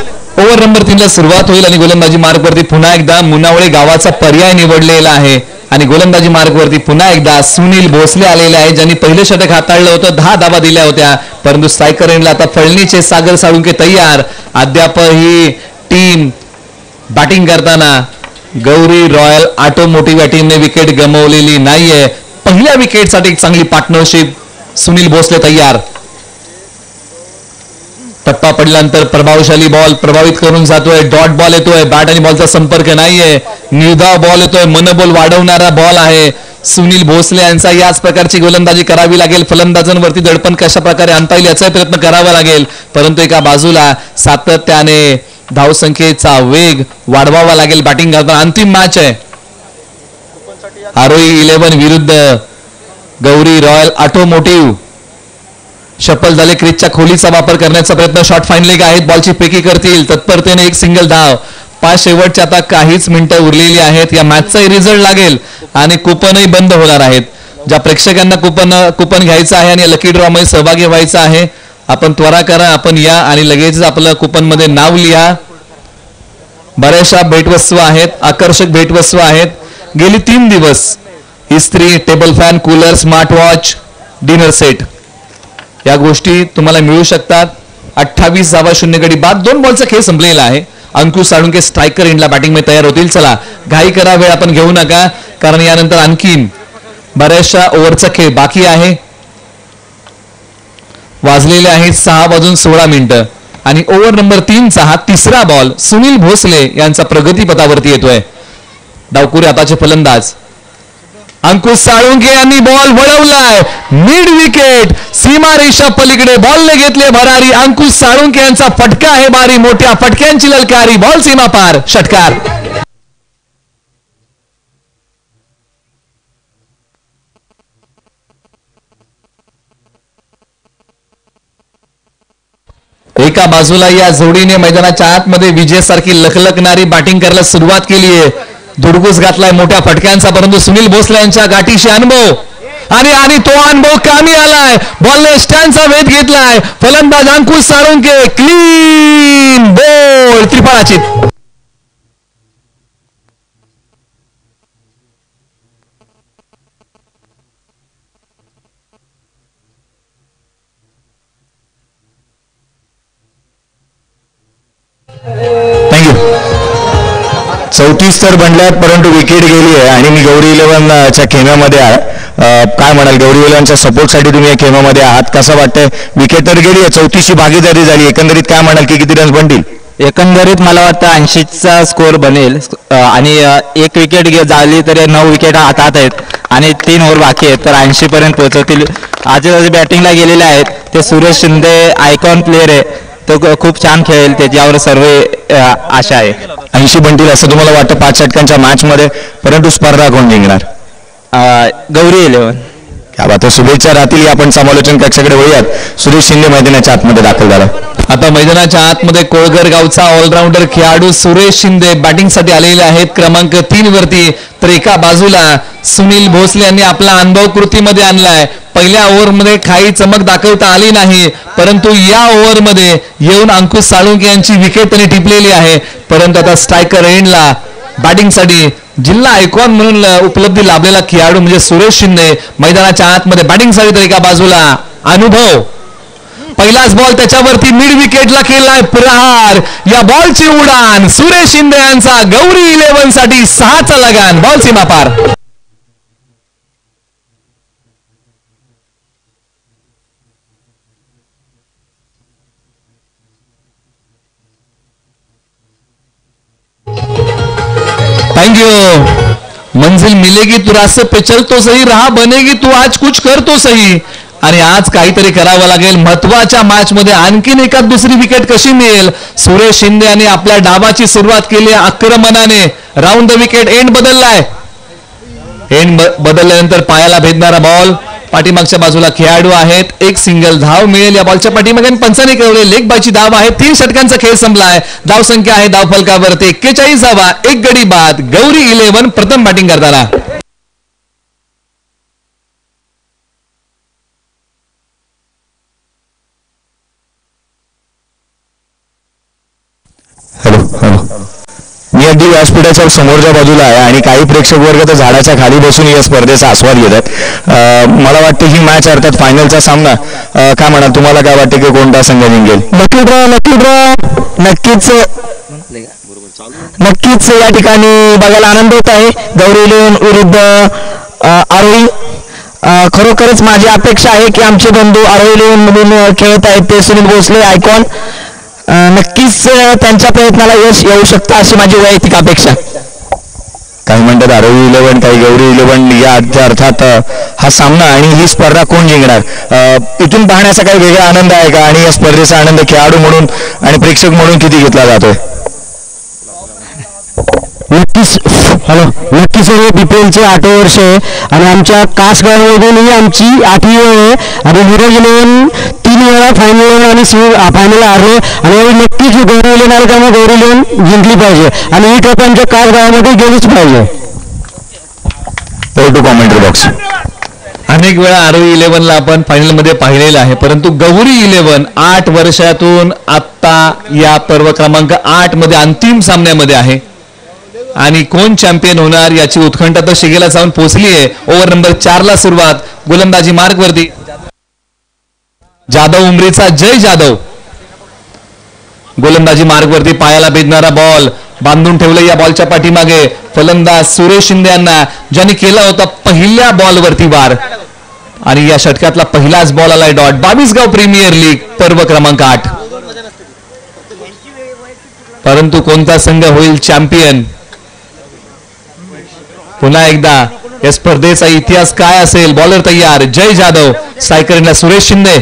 ओव्हर नंबर 3 ला सुरुवात होईल आणि गोलंदाजी मार्गवरती पुन्हा एकदा मुनावळे गावाचा पर्याय निवडलेला आहे आणि गोलंदाजी मार्गवरती पुन्हा एकदा सुनील भोसले आलेले आहे ज्यांनी पहिले षटक हाताळलं होतं. 10 धावा दिल्या होत्या परंतु स्ट्रायकर एंडला आता फळणीचे सागर साळुंके तयार. अद्याप ही टीम बॅटिंग करताना गौरी रॉयल ऑटोमोटिव्ह या टीमने विकेट गमावलेली नाहीये. पहिल्या विकेटसाठी एक चांगली पार्टनरशिप. सुनील भोसले तयार. टप्पा पडल्यानंतर प्रभावशाली बॉल प्रभावित करून जातोय. डॉट बॉल येतोय. बॅट आणि बॉलचा संपर्क नाहीये. निर्धाव बॉल येतोय. मनबॉल वाढवणारा बॉल आहे. सुनील भोसले यांचा याच प्रकारची गोलंदाजी करावी लागेल. फलंदाजांवरती दडपण कशा प्रकारे आणता येईल याचा प्रयत्न करावा लागेल परंतु एका बाजूला सातत्याने धावसंख्येचा वेग वाढवावा लागेल. बॅटिंग करताना अंतिम मॅच आहे. आरो 11 विरुद्ध गौरी रॉयल ऑटोमोटिव्ह. शफल झाले. क्रीजच्या खोलीचा वापर करण्याचा प्रयत्न. शॉर्ट फाईन लेग आहेत. बॉलची पेकी करतील तत्परतेने. एक सिंगल धाव. 5 शेवटचे आता काहीच मिनिटं उरलेली आहेत. या मॅचचाही रिझल्ट लागेल आणि कुपनही बंद होणार आहेत. ज्या प्रेक्षकांना कुपन घ्यायचं आहे आणि लकी ड्रॉ मध्ये सहभागी व्हायचं आहे आपण त्वरा करा. आपण या आणि लगेच आपलं कुपन मध्ये नाव लिहा. बऱ्याचशा भेटवस्तू आहेत. आकर्षक भेटवस्तू आहेत. गेली 3 दिवस इस्त्री table fan cooler smart watch dinner set या गोष्टी तुम्हाला मिळू शकतात. 28 धावा 0 गडी बाद. 2 बॉलचा खेळ संपलेला आहे. अंकुश साळुंके स्ट्रायकर एंडला बॅटिंग मध्ये तयार होतील. चला घाई करा, वेळ आपण घेऊ नका, कारण यानंतर आणखी बऱ्याचशा ओव्हरचा खेळ बाकी आहे. वाजलेले आहेत 6:16 आणि ओव्हर नंबर 3चा हा तिसरा बॉल सुनील भोसले यांचा प्रगतीपथावरती येतोय. डावकुरे आताचे फलंदाज अंकुश साळुंके यांनी बॉल वळवलाय. मिड विकेट, सीमारेषा पलीकडे बॉलने घेतले भरारी. अंकुश साळुंके यांचा फटका आहे बारी. मोठ्या फटक्यांची ललकारी. बॉल सीमा पार, षटकार. एका बाजूला या जोडीने मैदानाच्या आतमध्ये विजयासारखी लखलखणारी बॅटिंग करायला सुरुवात केली आहे. धुडगूस घातलाय मोठ्या फटक्यांचा, परंतु सुनील भोसले यांच्या गाठीशी अनुभव आणि तो अनुभव कामी आलाय. बॉलने स्टँडचा वेध घेतलाय. फलंदाज अंकुश साळुंके क्लीन बॉल, त्रिफळाचीत. थँक्यू. 34 तर बनल्यात, परंतु विकेट गेली आहे आणि मी गौरी इलेव्हनच्या खेमामध्ये आहे. काय म्हणाल, गौरी इलेव्हनच्या सपोर्टसाठी तुम्ही या खेमामध्ये आहात, कसं वाटतंय? विकेट तर गेली आहे, 34ची भागीदारी झाली. एकंदरीत काय म्हणाल की किती रन्स बनतील? एकंदरीत मला वाटतं 80चा स्कोअर बनेल आणि 1 विकेट झाली तर 9 विकेट हातात आहेत आणि 3 ओव्हर बाकी आहेत, तर 80 पर्यंत पोहोचवतील. आज बॅटिंगला गेलेले आहेत ते सुरेश शिंदे, आयकॉन प्लेअर आहे, तो खूप छान खेळेल, त्याच्यावर सर्व आशा आहे. 80 बनतील असं तुम्हाला वाटतं 5 षटकांच्या मॅच मध्ये, परंतु स्पर्धा कोण जिंकणार? गौरी इलेव्हन. क्या बात आहे. शुभेच्छा राहतील. आपण समालोचन कक्षाकडे वळूयात. सुरेश शिंदे मैदानाच्या आतमध्ये दाखल झाला. आता मैदानाच्या आतमध्ये कोळगर गावचा ऑलराऊंडर खेळाडू सुरेश शिंदे बॅटिंगसाठी आलेले आहेत क्रमांक 3 वरती. तर एका बाजूला सुनील भोसले यांनी आपला अनुभव कृतीमध्ये आणलाय. पहिल्या ओव्हरमध्ये काही चमक दाखवता आली नाही, परंतु या ओव्हरमध्ये येऊन अंकुश साळुंके यांची विकेट त्यांनी टिपलेली आहे. परंतु आता स्ट्रायकर एंडला बॅटिंगसाठी जिल्हा आयकॉन म्हणून उपलब्धी लाभलेला खेळाडू म्हणजे सुरेश शिंदे मैदानाच्या आतमध्ये बॅटिंगसाठी. तर एका बाजूला अनुभव, पहिलाच बॉल त्याच्यावरती मिड विकेटला केलाय प्रहार. या बॉलची उडान सुरेश शिंदे यांचा गौरी इलेव्हन साठी 6चा लगान. बॉल सीमा पार. थँक्यू. मंजिल मिलेगी तू रास्ते पे चल तो सही, रहा बनेगी तू आज कुछ कर तो सही. आणि आज काहीतरी करावं लागेल. महत्वाच्या मॅच मध्ये आणखीन एखाद दुसरी विकेट कशी मिळेल? सुरेश शिंदे यांनी आपल्या डावाची सुरुवात केली आक्रमणाने. राऊंड द विकेट, एंड बदललाय. एंड बदलल्यानंतर पायाला भेदणारा बॉल. पाठीमागच्या बाजूला खेळाडू आहेत. 1 सिंगल धाव मिळेल या बॉलच्या पाठीमागे. पंचाने कळवले लेग बायची धाव आहे. 3 षटकांचा खेळ संपलाय. धाव संख्या आहे धाव फलकावरती 41 धावा, 1 गडी बाद. गौरी इलेव्हन प्रथम बॅटिंग करताना. मी अगदी व्यासपीठाच्या समोरच्या बाजूला आहे आणि काही प्रेक्षक वर्ग तर झाडाच्या खाली बसून या स्पर्धेचा आस्वाद घेत आहेत. मला वाटतं ही मॅच अर्थात फायनलचा सामना. काय म्हणाल, तुम्हाला काय वाटतं की कोणता संघ जिंकेल? नक्कीच या ठिकाणी बघायला आनंद होत आहे. गौरी इलेव्हन विरुद्ध आरोही. खरोखरच माझी अपेक्षा आहे की आमचे बंधू आरोही इलेव्हन मधून खेळत आहेत ते सुनील भोसले, आयकॉन, नक्कीच त्यांच्या प्रयत्नाला यश येऊ शकतं अशी माझी वैयक्तिक अपेक्षा. काही म्हणतात आरोही इलेव्हन, काही गौरी इलेव्हन. या अर्थात हा सामना आणि ही स्पर्धा कोण जिंकणार, इथून पाहण्याचा काही वेगळा आनंद आहे का? आणि या स्पर्धेचा आनंद खेळाडू म्हणून आणि प्रेक्षक म्हणून किती घेतला जातोय? नक्कीच हे बीपीएलचे 8 वर्ष आहे आणि आमच्या कासगावमधूनही आमची 8वी वेळ आहे आणि हीरोज इलेव्हन 3 वेळा फायनल आणि फायनल हारले आणि नक्कीच गौरी इलेव्हन आलं त्यामुळे गौरी इलेव्हन जिंकली पाहिजे आणि ही ट्रॉफी आमच्या कासगावामध्ये गेलीच पाहिजे. To commentary box. अनेक वेळा आरोही इलेव्हनला आपण फायनल मध्ये पाहिलेलं आहे, परंतु गौरी इलेव्हन 8 वर्षातून आता या पर्व क्रमांक 8 मध्ये अंतिम सामन्यामध्ये आहे आणि कोण चॅम्पियन होणार याची उत्कंठा तर शिगेला जाऊन पोहोचली आहे. ओव्हर नंबर 4 ला सुरुवात. गोलंदाजी मार्क वरती जाधव उमरीचा जय जाधव. गोलंदाजी मार्गवरती पायाला भेदणारा बॉल बांधून ठेवलं या बॉलच्या पाठीमागे फलंदाज सुरेश शिंदे यांना, ज्यांनी केला होता पहिल्या बॉलवरती वार. आणि या षटकातला पहिलाच बॉल आलाय डॉट. 22 गाव प्रीमियर लीग पर्व क्रमांक 8. परंतु कोणता संघ होईल चॅम्पियन? पुन्हा एकदा या स्पर्धेचा इतिहास काय असेल? बॉलर तयार, जय जाधव. स्ट्रायकरला सुरेश शिंदे.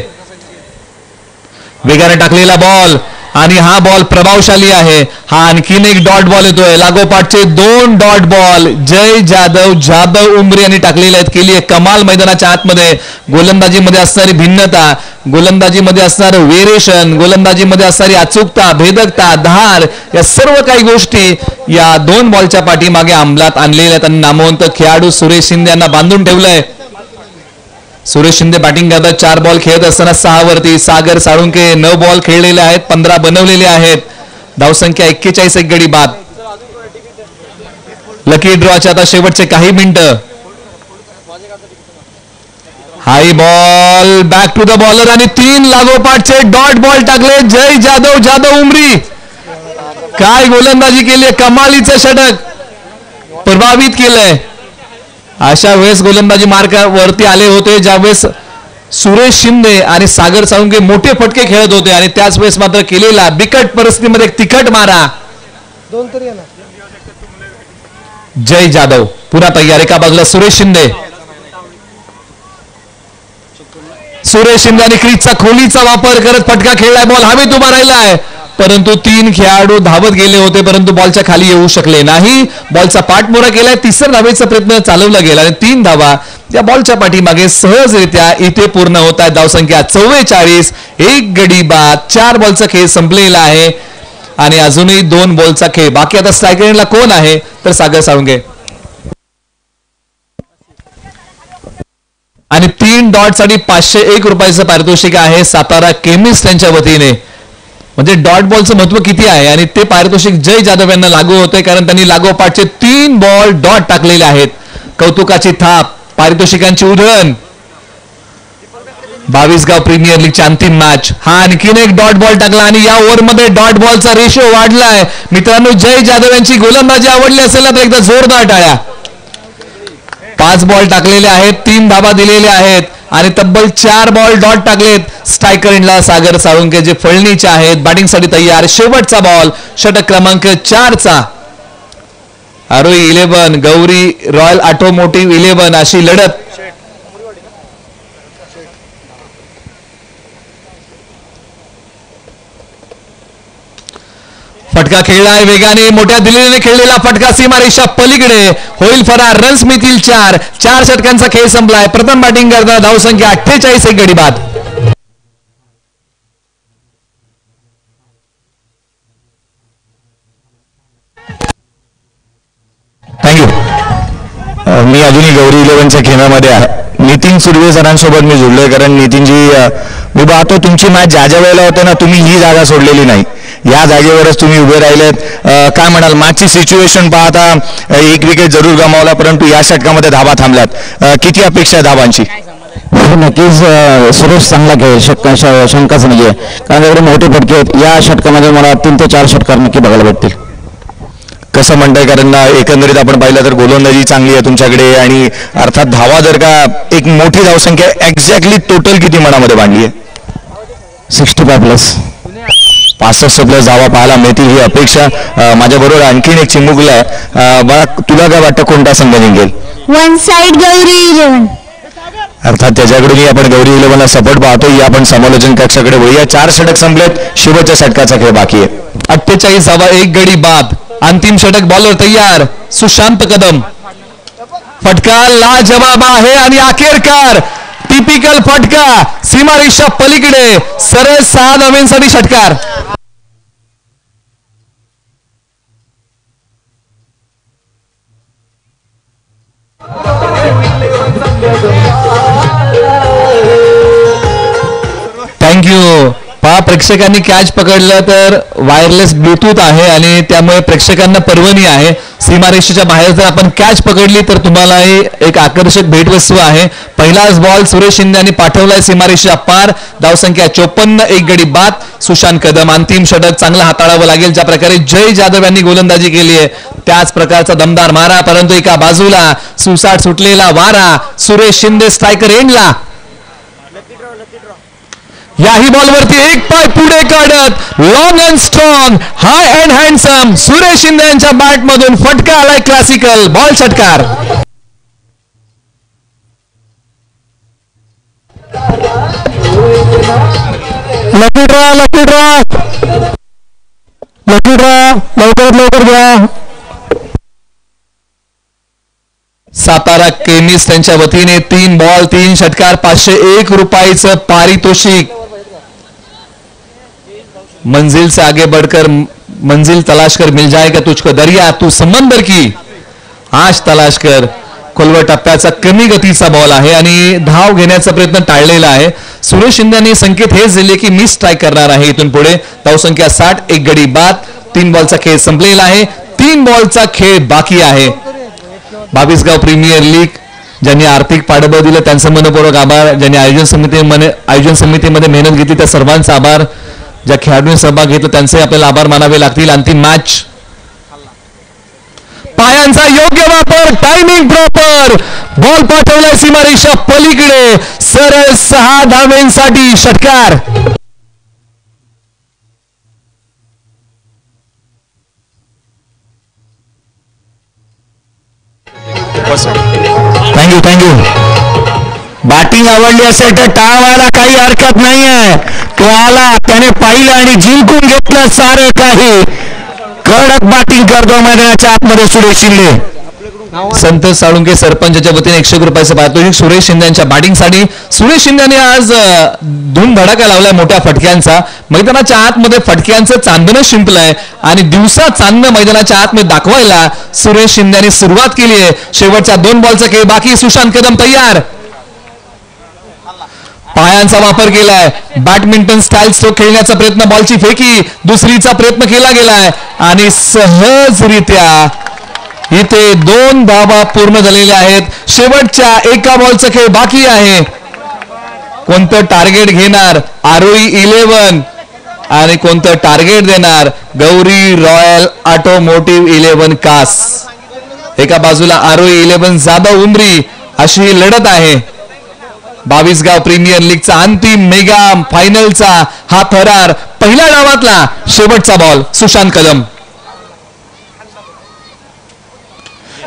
वेगाने टाकलेला बॉल आणि हा बॉल प्रभावशाली आहे. हा आणखीन एक डॉट बॉल येतोय. लागोपाठचे 2 डॉट बॉल जय जाधव, जाधव उमरी यांनी टाकलेले आहेत. केली आहे कमाल मैदानाच्या आतमध्ये. गोलंदाजीमध्ये असणारी भिन्नता, गोलंदाजीमध्ये असणारं वेरिएशन, गोलंदाजीमध्ये असणारी अचूकता, भेदकता, धार, या सर्व काही गोष्टी या 2 बॉलच्या पाठीमागे अंमलात आणलेल्या आहेत. आणि नामवंत खेळाडू सुरेश शिंदे यांना बांधून ठेवलंय. सुरेश शिंदे बॅटिंग करतात. 4 बॉल खेळत असताना 6 वरती. सागर साळुंके 9 बॉल खेळलेले आहेत, 15 बनवलेले आहेत. धावसंख्या 41, एक गडी बाद. लकी ड्रॉचे आता शेवटचे काही मिनिटं. High ball back to the bowler आणि 3 लागोपाठचे डॉट बॉल टाकले जय जाधव, जाधव उमरी. काय गोलंदाजी केली, कमालीचं षटक प्रभावित केलंय. अशा वेळेस गोलंदाजी मार्गावरती आले होते ज्यावेळेस सुरेश शिंदे आणि सागर साळुंके मोठे फटके खेळत होते. आणि त्याच वेळेस मात्र केलेला बिकट परिस्थितीमध्ये एक तिखट मारा. जय जाधव पुन्हा तयार. एका बाजूला सुरेश शिंदे. सुरेश शिंदे आणि क्रीजचा खोलीचा वापर करत फटका खेळलाय. बॉल हवेत उभा राहिलाय, परंतु 3 खेळाडू धावत गेले होते, परंतु बॉलच्या खाली येऊ शकले नाही. बॉलचा पाठमोरा केलाय. 3रा धावेचा प्रयत्न चालवला गेला आणि 3 धावा या बॉलच्या पाठीमागे सहजरित्या इथे पूर्ण होत आहे. धावसंख्या 44, एक गडी बाद. 4 बॉलचा खेळ संपलेला आहे आणि अजूनही 2 बॉलचा खेळ बाकी. आता स्ट्रायकरला कोण आहे तर सागर साळुंके. आणि 3 डॉटसाठी 501 रुपयाचं पारितोषिक आहे सातारा केमिस्ट यांच्या वतीने. म्हणजे डॉट बॉलचं महत्व किती आहे आणि ते पारितोषिक जय जाधव यांना लागू होते, कारण त्यांनी लागोपाठचे 3 बॉल डॉट टाकलेले आहेत. कौतुकाची थाप, पारितोषिकांची उधळण. 22 गाव प्रीमियर लीगची अंतिम मॅच. हा आणखीन एक डॉट बॉल टाकला आणि या ओव्हरमध्ये डॉट बॉलचा रेशो वाढलाय. मित्रांनो, जय जाधव यांची गोलंदाजी आवडली असेल ना तर एकदा जोरदार टाळ्या. 5 बॉल टाकलेले आहेत, 3 धाबा दिलेल्या आहेत आणि तब्बल 4 बॉल डॉट टाकलेत. स्ट्रायकर इंडला सागर साळुंके जे फळणीचे आहेत, बॅटिंगसाठी तयार. शेवटचा बॉल षटक क्रमांक 4चा. आरोही 11, गौरी रॉयल ऑटोमोटिव्ह 11 अशी लढत. फटका खेळलाय वेगाने, मोठ्या दिल्लीने खेळलेला फटका सीमारेषा पलीकडे होईल फरार. रन्स मिळतील 4. 4 षटकांचा खेळ संपलाय. प्रथम बॅटिंग करताना धावसंख्या 48, एक गडी बाद. थँक्यू. मी अजूनही गौरी 11च्या खेळामध्ये आहे. नितीन सुर्वे सरांसोबत मी जुळलोय, कारण नितीनजी मी पाहतो तुमची मॅच ज्या ज्या वेळेला होते ना, तुम्ही ही जागा सोडलेली नाही. या जागेवरच तुम्ही उभे राहिलेत. काय म्हणाल, मॅचची सिच्युएशन पाहता 1 विकेट जरूर गमावला, परंतु या षटकामध्ये धाबा थांबल्यात. किती अपेक्षा आहे धाबांची? नक्कीच सुरेश चांगला खेळ, शंकाच नाहीये, कारण एवढे मोठे फटके आहेत. या षटकामध्ये मला 3 ते 4 षटकार नक्की बघायला भेटतील. कसं म्हणताय, कारण एकंदरीत आपण पाहिलं तर गोलंदाजी चांगली आहे तुमच्याकडे आणि अर्थात धावा जर का एक मोठी धावसंख्या एक्झॅक्टली टोटल किती मनामध्ये बांधली आहे? 65+. 65 प्लस धावा पाहायला मिळतील ही अपेक्षा. माझ्याबरोबर आणखीन एक चिमुकला आहे. बघा, तुला काय वाटतं कोणता संघ जिंकेल? One side Gauri 11. अर्थात त्याच्याकडूनही आपण गौरी 11ला सपोर्ट पाहतो. या आपण समालोचन कक्षाकडे वळूया. 4 षटक संपलेत, शेवटच्या षटकाचा खेळ बाकी आहे. 48 धावा, एक गडी बाद. अंतिम षटक. बॉलर तयार, सुशांत कदम. फटका लाजवाब आहे आणि अखेरकार टिपिकल फटका सीमारेषा पलीकडे. सरळ 6 धावांसाठी षटकार. थँक्यू. प्रेक्षकांनी कॅच पकडलं तर वायरलेस ब्लूटूथ आहे आणि त्यामुळे प्रेक्षकांना पर्वणी आहे. सीमारेषेच्या बाहेर जर आपण कॅच पकडली तर तुम्हालाही एक आकर्षक भेटवस्तू आहे. पहिलाच बॉल सुरेश शिंदे यांनी पाठवलाय सीमारेषेच्या पार. धावसंख्या 54, एक गडी बाद. सुशांत कदम अंतिम षटक चांगला हाताळावं लागेल. ज्या प्रकारे जय जाधव यांनी गोलंदाजी केली आहे त्याच प्रकारचा दमदार मारा, परंतु एका बाजूला सुसाट सुटलेला वारा. सुरेश शिंदे स्ट्रायकर एंडला. याही बॉलवरती एक पाय पुढे काढत long and strong, high and handsome Suresh Shinde यांच्या बॅट मधून फटका आलाय. क्लासिकल बॉल षटकार. लकी ड्रॉ लवकरात लवकर घ्या. सातारा केमिस्ट यांच्या वतीने 3 बॉल 3 षटकार 501 रुपयाचं पारितोषिक. मंजिल से आगे बढ़कर मंजिल तलाश कर मिल जाएगा तुझको दरिया तू समंदर की आश तलाश कर. खोलवर टप्प्याचा कमी गतीचा बॉल आहे आणि धाव घेण्याचा प्रयत्न टाळलेला आहे. सुरेश शिंदे यांनी संकेत हेच दिले की मी स्ट्राईक करणार आहे इथून पुढे. धावसंख्या 60, एक गडी बाद. 3 बॉलचा खेळ संपलेला आहे. 3 बॉलचा खेळ बाकी आहे. 22 गाव प्रीमियर लीग ज्यांनी आर्थिक पाठबळ दिलं त्यांचं मनपूर्वक आभार. ज्यांनी आयोजन समितीमध्ये मेहनत घेतली त्या सर्वांचा आभार. ज्या खेळाडूंनी सहभाग घेतला त्यांचे आपल्याला आभार मानावे लागतील. अंतिम मॅच. पायांचा योग्य वापर, टायमिंग प्रॉपर. बॉल पाठवलाय सीमारेषा पलीकडे. सरळ 6 धावेंसाठी षटकार. थँक्यू. बॅटिंग आवडली असेल तर टाळायला काही हरकत नाहीये. तो आला, त्याने पाहिलं आणि जिंकून घेतलं सारे काही. कडक बॅटिंग करतो मैदानाच्या आतमध्ये सुरेश शिंदे. संतोष साळुंके सरपंचाच्या वतीने 101 रुपयाचं पारितोषिक सुरेश शिंदे यांच्या बॅटिंगसाठी. सुरेश शिंदे यांनी आज धूमधडाका लावलाय मोठ्या फटक्यांचा. मैदानाच्या आतमध्ये फटक्यांचं चांदणं शिंपलंय आणि दिवसा चांदणं मैदानाच्या आतमध्ये दाखवायला सुरेश शिंदे यांनी सुरुवात केली आहे. शेवटच्या 2 बॉलचा खेळ बाकी. सुशांत कदम तयार. पायांचा वापर केलाय. बॅडमिंटन स्टाईल स्ट्रोक खेळण्याचा प्रयत्न. बॉलची फेकी दुसरीचा प्रयत्न केला गेलाय आणि सहजरित्या इथे 2 धावा पूर्ण झालेल्या आहेत. शेवटच्या एका बॉलचा खेळ बाकी आहे. कोणतं टार्गेट घेणार आरोही 11 आणि कोणतं टार्गेट देणार गौरी रॉयल ऑटोमोटिव्ह 11 कास. एका बाजूला आरोही 11 जाधव उमरी अशी ही लढत आहे. 22 गाव प्रीमियर लीगचा अंतिम मेगा फायनलचा हा थरार. पहिल्या डावातला शेवटचा बॉल. सुशांत कदम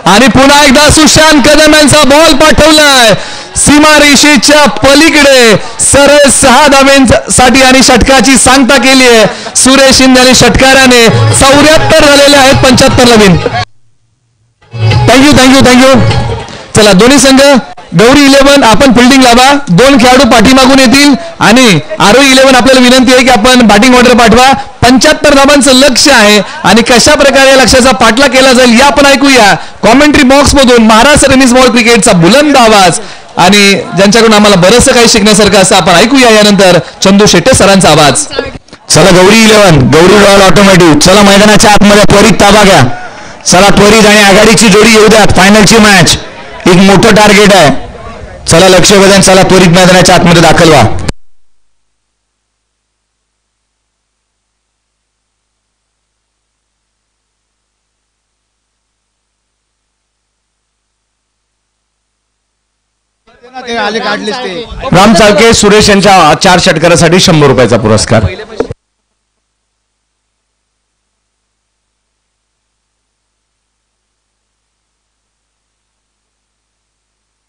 आणि पुन्हा एकदा सुशांत कदम यांचा बॉल पाठवलाय सीमारेषेच्या पलीकडे. सरळ 6 धावेंसाठी आणि षटकाची सांगता केली आहे. सुरेश शिंदे आणि षटकाराने 74 झालेले आहेत 75 नवीन. थँक्यू. चला दोन्ही संघ गौरी 11 आपण फिल्डिंग लावा. 2 खेळाडू पाठीमागून येतील आणि आरोही 11 आपल्याला विनंती आहे की आपण बॅटिंग ऑर्डर पाठवा. 75 धावांचं लक्ष आहे आणि कशा प्रकारे या लक्ष्याचा पाठलाग केला जाईल या आपण ऐकूया कॉमेंट्री बॉक्स मधून. महाराष्ट्र टेनिस बॉल क्रिकेटचा बुलंद आवाज आणि ज्यांच्याकडून आम्हाला बरंचसं काही शिकण्यासारखं असं आपण ऐकूया यानंतर चंदू शेट्टे सरांचा आवाज. चला गौरी 11, गौरी रॉयल ऑटोमॅटिव्ह. चला मैदानाच्या आतमध्ये त्वरित ताबा घ्या. चला त्वरित आणि आघाडीची जोडी येऊ द्यात. फायनलची मॅच. एक मोठं टार्गेट आहे. चला लक्ष वेधून चला त्वरित मैदानाच्या आतमध्ये दाखल व्हा. राम चाळके सुरेश यांच्या 4 षटकारासाठी 100 रुपयाचा पुरस्कार.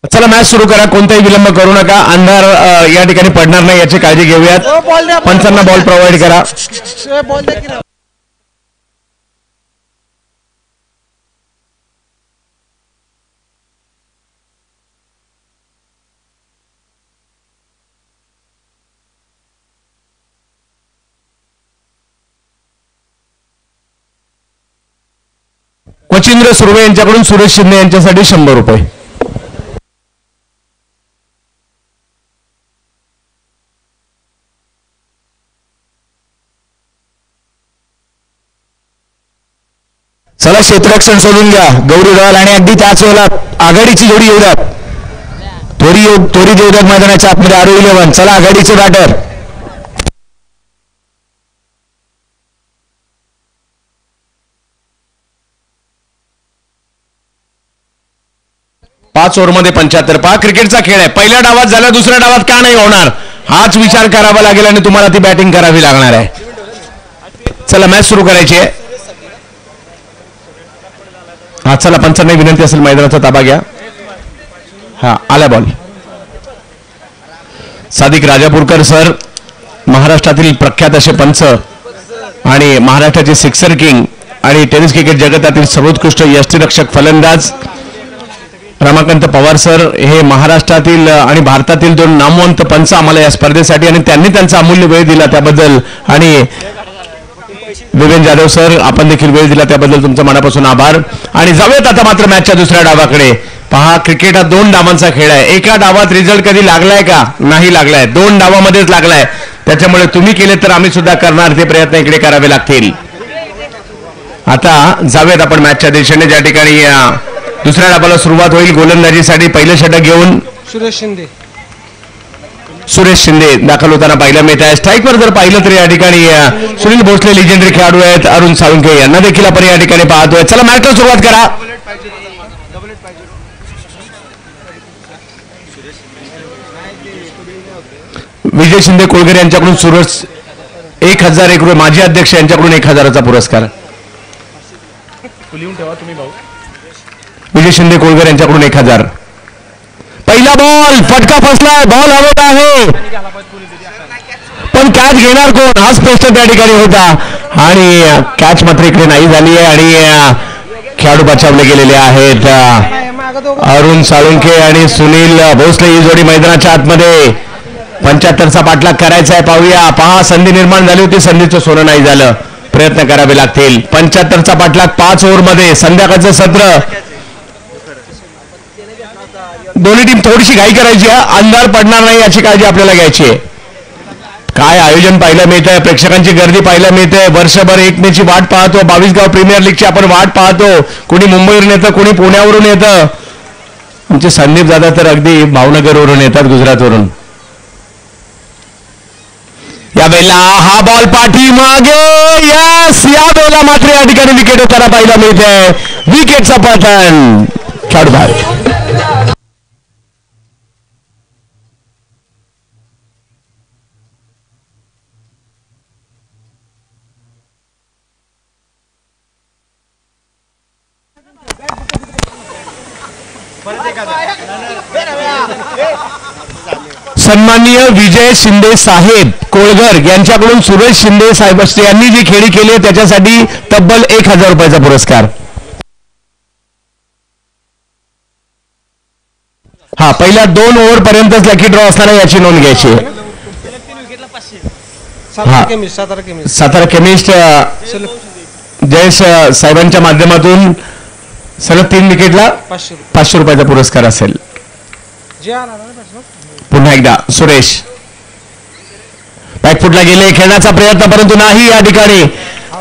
चला मॅच सुरू करा. कोणताही विलंब करू नका. अंधार या ठिकाणी पडणार नाही याची काळजी घेऊयात. पंचांना बॉल प्रोव्हाइड करा. मच्छिंद्र सुर्वे यांच्याकडून सुरेश शिंदे यांच्यासाठी 100 रुपये. चला क्षेत्ररक्षण सोडून घ्या. गौरी रॉयल आणि अगदी त्याच वेळेला आघाडीची जोडी येऊ द्यात. त्वरित येऊ द्यात मैदानाच्या आतमध्ये आरो 11. चला आघाडीचे बॅटर. पाच ओव्हरमध्ये 75. पहा क्रिकेटचा खेळ आहे. पहिल्या डावात झाला, दुसऱ्या डावात का नाही होणार हाच विचार करावा लागेल आणि तुम्हाला ती बॅटिंग करावी लागणार आहे. चला मॅच सुरू करायची आहे. हा चला पंचांना विनंती असेल मैदानाचा ताबा घ्या. हा आला बॉल. सादिक राजापूरकर सर महाराष्ट्रातील प्रख्यात असे पंच आणि महाराष्ट्राचे सिक्सर किंग आणि टेनिस क्रिकेट जगतातील सर्वोत्कृष्ट यष्टिरक्षक फलंदाज रमाकांत पवार सर हे महाराष्ट्रातील आणि भारतातील 2 नामवंत पंच आम्हाला या स्पर्धेसाठी आणि त्यांनी त्यांचा अमूल्य वेळ दिला त्याबद्दल आणि विवेन जाधव सर आपण देखील वेळ दिला त्याबद्दल तुमचा मनापासून आभार. आणि जाऊयात आता मात्र मॅचच्या दुसऱ्या डावाकडे. पहा क्रिकेट हा 2 डावांचा खेळ आहे. एका डावात रिझल्ट कधी लागलाय का? नाही लागलाय. 2 डावामध्येच लागलाय. त्याच्यामुळे तुम्ही केले तर आम्ही सुद्धा करणार ते प्रयत्न इकडे करावे लागतील. आता जाऊयात आपण मॅचच्या दिशेने ज्या ठिकाणी दुसऱ्या डावाला सुरुवात होईल. गोलंदाजीसाठी पहिलं षटक घेऊन सुरेश शिंदे दाखल होताना पाहायला मिळत आहे. स्ट्राईकवर जर पाहिलं तर या ठिकाणी सुनील भोसले लिजेंडरी खेळाडू आहेत. अरुण साळुंखे यांना देखील आपण या ठिकाणी पाहतोय. चला मॅचला सुरुवात करा. विजय शिंदे कोळगर यांच्याकडून सुरेश 1001 रुपये. माजी अध्यक्ष यांच्याकडून 1000चा पुरस्कार. विजय शिंदे कोळगर यांच्याकडून 1000. पहिला बॉल फटका फसलाय. बॉल हवत आहे पण कॅच घेणार कोण हाच प्रश्न त्या ठिकाणी होता आणि कॅच मात्र इकडे नाही झाली आहे आणि खेळाडू बचावले गेलेले आहेत. अरुण साळुंखे आणि सुनील भोसले ही जोडी मैदानाच्या आतमध्ये. 75चा पाठलाग करायचा आहे. पाहूया. पहा संधी निर्माण झाली होती. संधीचं सोनं नाही झालं. प्रयत्न करावे लागतील. 75चा पाठलाग 5 ओव्हरमध्ये. संध्याकाळचं सत्र. दोन्ही टीम थोडीशी घाई करायची आहे. अंधार पडणार नाही याची काळजी आपल्याला घ्यायची आहे. काय आयोजन पाहायला मिळत आहे. प्रेक्षकांची गर्दी पाहायला मिळते. वर्षभर 1 मेची वाट पाहतो. 22 गाव प्रीमियर लीगची आपण वाट पाहतो. कोणी मुंबईवरून येतं, कोणी पुण्यावरून येतं. आमचे संदीप दादा तर अगदी भावनगरवरून येतात, गुजरातवरून. यावेळेला हा बॉल पाठीमागे. यस यावेळेला मात्र या ठिकाणी विकेट होताना पाहायला मिळते. विकेटचा पतन. खेळाडू बाहेर. सन्माननीय विजय शिंदे साहेब कोळगर यांच्याकडून सुरेश शिंदे साहेब यांनी जी खेळी केली आहे त्याच्यासाठी तब्बल 1000 रुपयाचा पुरस्कार. हा पहिल्या 2 ओव्हर पर्यंतच लकी ड्रॉ असताना याची नोंद घ्यायची. सातारा केमिस्ट जयेश साहेबांच्या माध्यमातून सलग 3 विकेटला 500 रुपयाचा पुरस्कार असेल. पुन्हा एकदा सुरेश बॅकफुटला गेले. खेळण्याचा प्रयत्न परंतु नाही. या ठिकाणी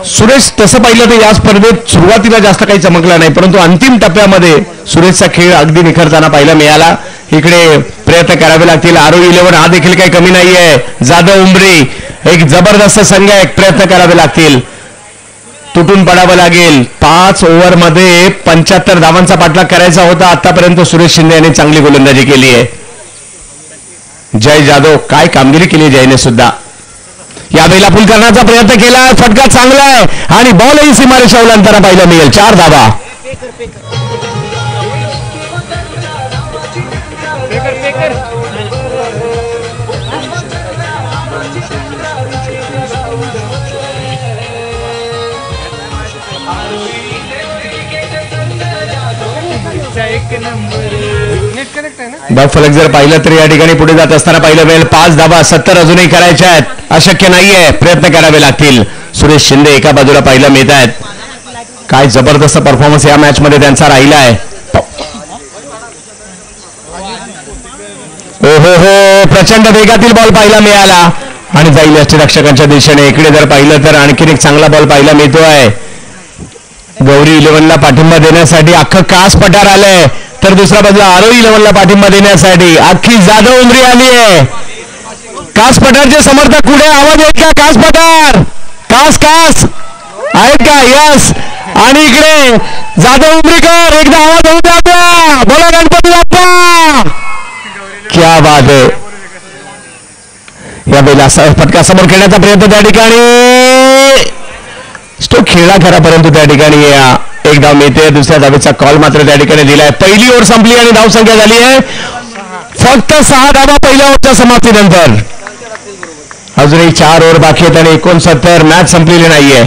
सुरेश तसं पाहिलं तर या स्पर्धेत सुरुवातीला जास्त काही चमकला नाही परंतु अंतिम टप्प्यामध्ये सुरेशचा खेळ अगदी निखरताना पाहायला मिळाला. इकडे प्रयत्न करावे लागतील. आरो 11 हा देखील काही कमी नाहीये. जाधव उंबरी एक जबरदस्त संघ आहे. प्रयत्न करावे लागतील. तुटून पडावं लागेल. 5 ओव्हरमध्ये 75 धावांचा पाठलाग करायचा होता. आतापर्यंत सुरेश शिंदे यांनी चांगली गोलंदाजी केली आहे. जय जाधव काय कामगिरी केली जयने सुद्धा. यावेळेला पुल करण्याचा प्रयत्न केला. फटका चांगला आहे आणि बॉलही सीमारेषा ओलांडताना पाहायला मिळेल. 4 धावा. फलक जर पाहिलं तर या ठिकाणी पुढे जात असताना पाहिलं मिळेल. 5 धावा 70 अजूनही करायच्या आहेत. अशक्य नाहीये. प्रयत्न करावे लागतील. सुरेश शिंदे एका बाजूला पाहायला मिळत आहेत. काय जबरदस्त परफॉर्मन्स या मॅच मध्ये त्यांचा राहिला आहे. हो प्रचंड वेगातील बॉल पाहायला मिळाला आणि जाईल यष्टिरक्षकांच्या दिशेने. इकडे जर पाहिलं तर आणखीन एक चांगला बॉल पाहायला मिळतोय. गौरी 11ला पाठिंबा देण्यासाठी अख्खं कास पठार आलंय, तर दुसऱ्या बाजूला आरोही 11ला पाठिंबा देण्यासाठी अख्खी जाधव उमरी आली आहे. कास पठारचे समर्थक कुठे? आवाज आहेत का? कास पठार, कास कास आहेत का? यस. आणि इकडे जाधव उमरीकर, एकदा आवाज होऊ द्या, बोला गणपती बाप्पा. क्या बात आहे. या बैला फटकासमोर खेळण्याचा प्रयत्न त्या ठिकाणी, तो खेळला खरा परंतु त्या ठिकाणी एक धाव मिळते. दुसऱ्या धावेचा कॉल मात्र त्या ठिकाणी दिलाय. पहिली ओव्हर संपली आणि धाव संख्या झाली आहे फक्त 6 धावा पहिल्या ओव्हरच्या समाप्तीनंतर. अजूनही 4 ओव्हर बाकी आहेत आणि 69. मॅच संपलेली नाहीये.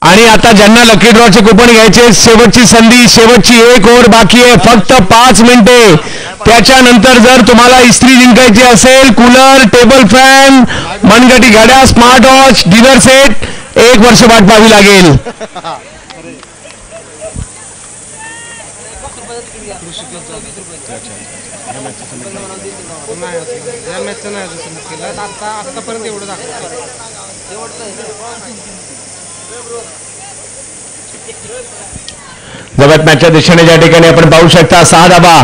आणि आता ज्यांना लकी ड्रॉचे कुपन घ्यायचे, शेवटची संधी, शेवटची 1 ओव्हर बाकी आहे, फक्त 5 मिनिटे. त्याच्यानंतर जर तुम्हाला इस्त्री जिंकायची असेल, कूलर, टेबल फॅन, मनगटी घड्याळ, स्मार्ट वॉच, डिनर सेट, 1 वर्ष वाट पाहावी लागेल. जगत मॅचच्या दिशेने ज्या ठिकाणी आपण पाहू शकता 6 धावा.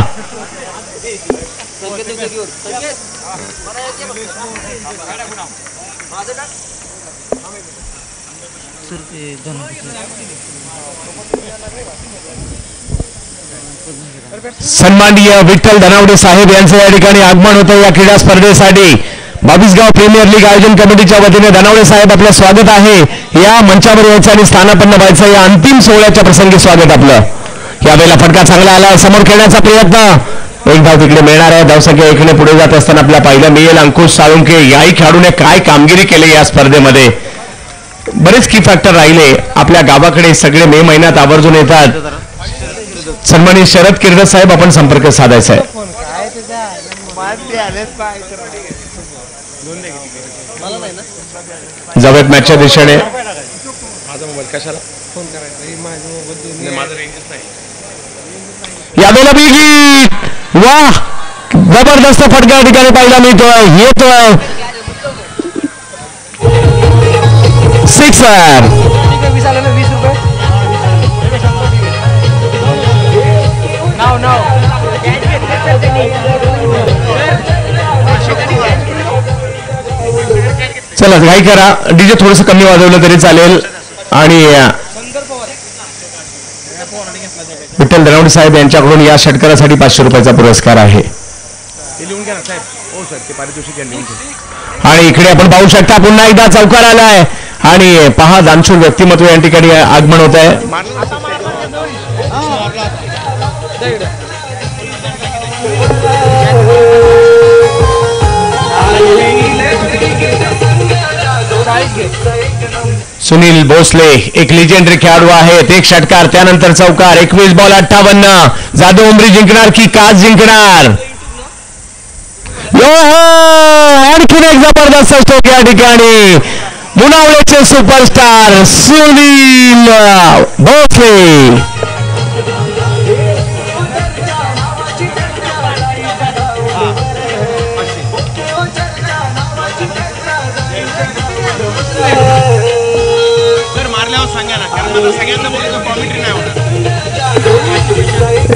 सन्माननीय विठ्ठल धनावडे साहेब यांचं या ठिकाणी आगमन होतं या क्रीडा स्पर्धेसाठी. बावीसगाव प्रीमियर लीग आयोजन कमिटीच्या वतीने धनावडे साहेब आपलं स्वागत आहे. या मंचावर यायचं आणि स्थानापन्न व्हायचं या अंतिम सोहळ्याच्या प्रसंगी स्वागत आपलं. यावेळेला फटका चांगला आला, समोर खेळण्याचा प्रयत्न, एक धाव तिकडे मिळणार आहे. धावसंख्या 1ने पुढे जात असताना आपल्या पाहिलं मिळेल अंकुश साळुंके. याही खेळाडूने काय कामगिरी केली या स्पर्धेमध्ये. बरेच की फॅक्टर राहिले. आपल्या गावाकडे सगळे मे महिन्यात आवर्जून येतात. सन्माननीय शरद किर्दत साहेब आपण संपर्क साधायचा आहे. जवळ मॅचच्या दिशेने यावेळेला बिगी, वाह, जबरदस्त फटका ठिकाणी पाहायला मिळतोय. येतोय सिक्सर. चला घाई करा, डीजे थोडस कमी वाजवलं तरी चालेल. आणि विठ्ठल धनावडे साहेब यांच्याकडून या षटकारासाठी 500 रुपयाचा पुरस्कार आहे. आणि इकडे आपण पाहू शकता पुन्हा एकदा चौकार आलाय आणि पहा दानशूर व्यक्तिमत्व या ठिकाणी आगमन होत आहे. सुनील भोसले एक लिजेंडरी खेळाडू आहेत. एक षटकार, त्यानंतर चौकार. 21 बॉल 58. जाधव उमरी जिंकणार की कास जिंकणार? आणखीन एक जबरदस्त स्ट्रोक या ठिकाणी. मुनावळेचे सुपरस्टार सुनील भोसले.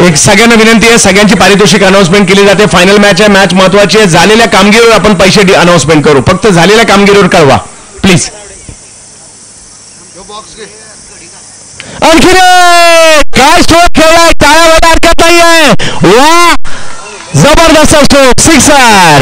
एक सगळ्यांना विनंती आहे, सगळ्यांची पारितोषिक अनाउन्समेंट केली जाते. फायनल मॅच आहे, मॅच महत्वाची आहे. झालेल्या कामगिरीवर आपण पैसे अनाउन्समेंट करू. फक्त झालेल्या कामगिरीवर कळवा प्लीज. आणखी काय स्ट्रोक खेळलाय, टाळ्या वाजवायला हरकत नाहीये. वा, जबरदस्त स्ट्रोक, सिक्सर.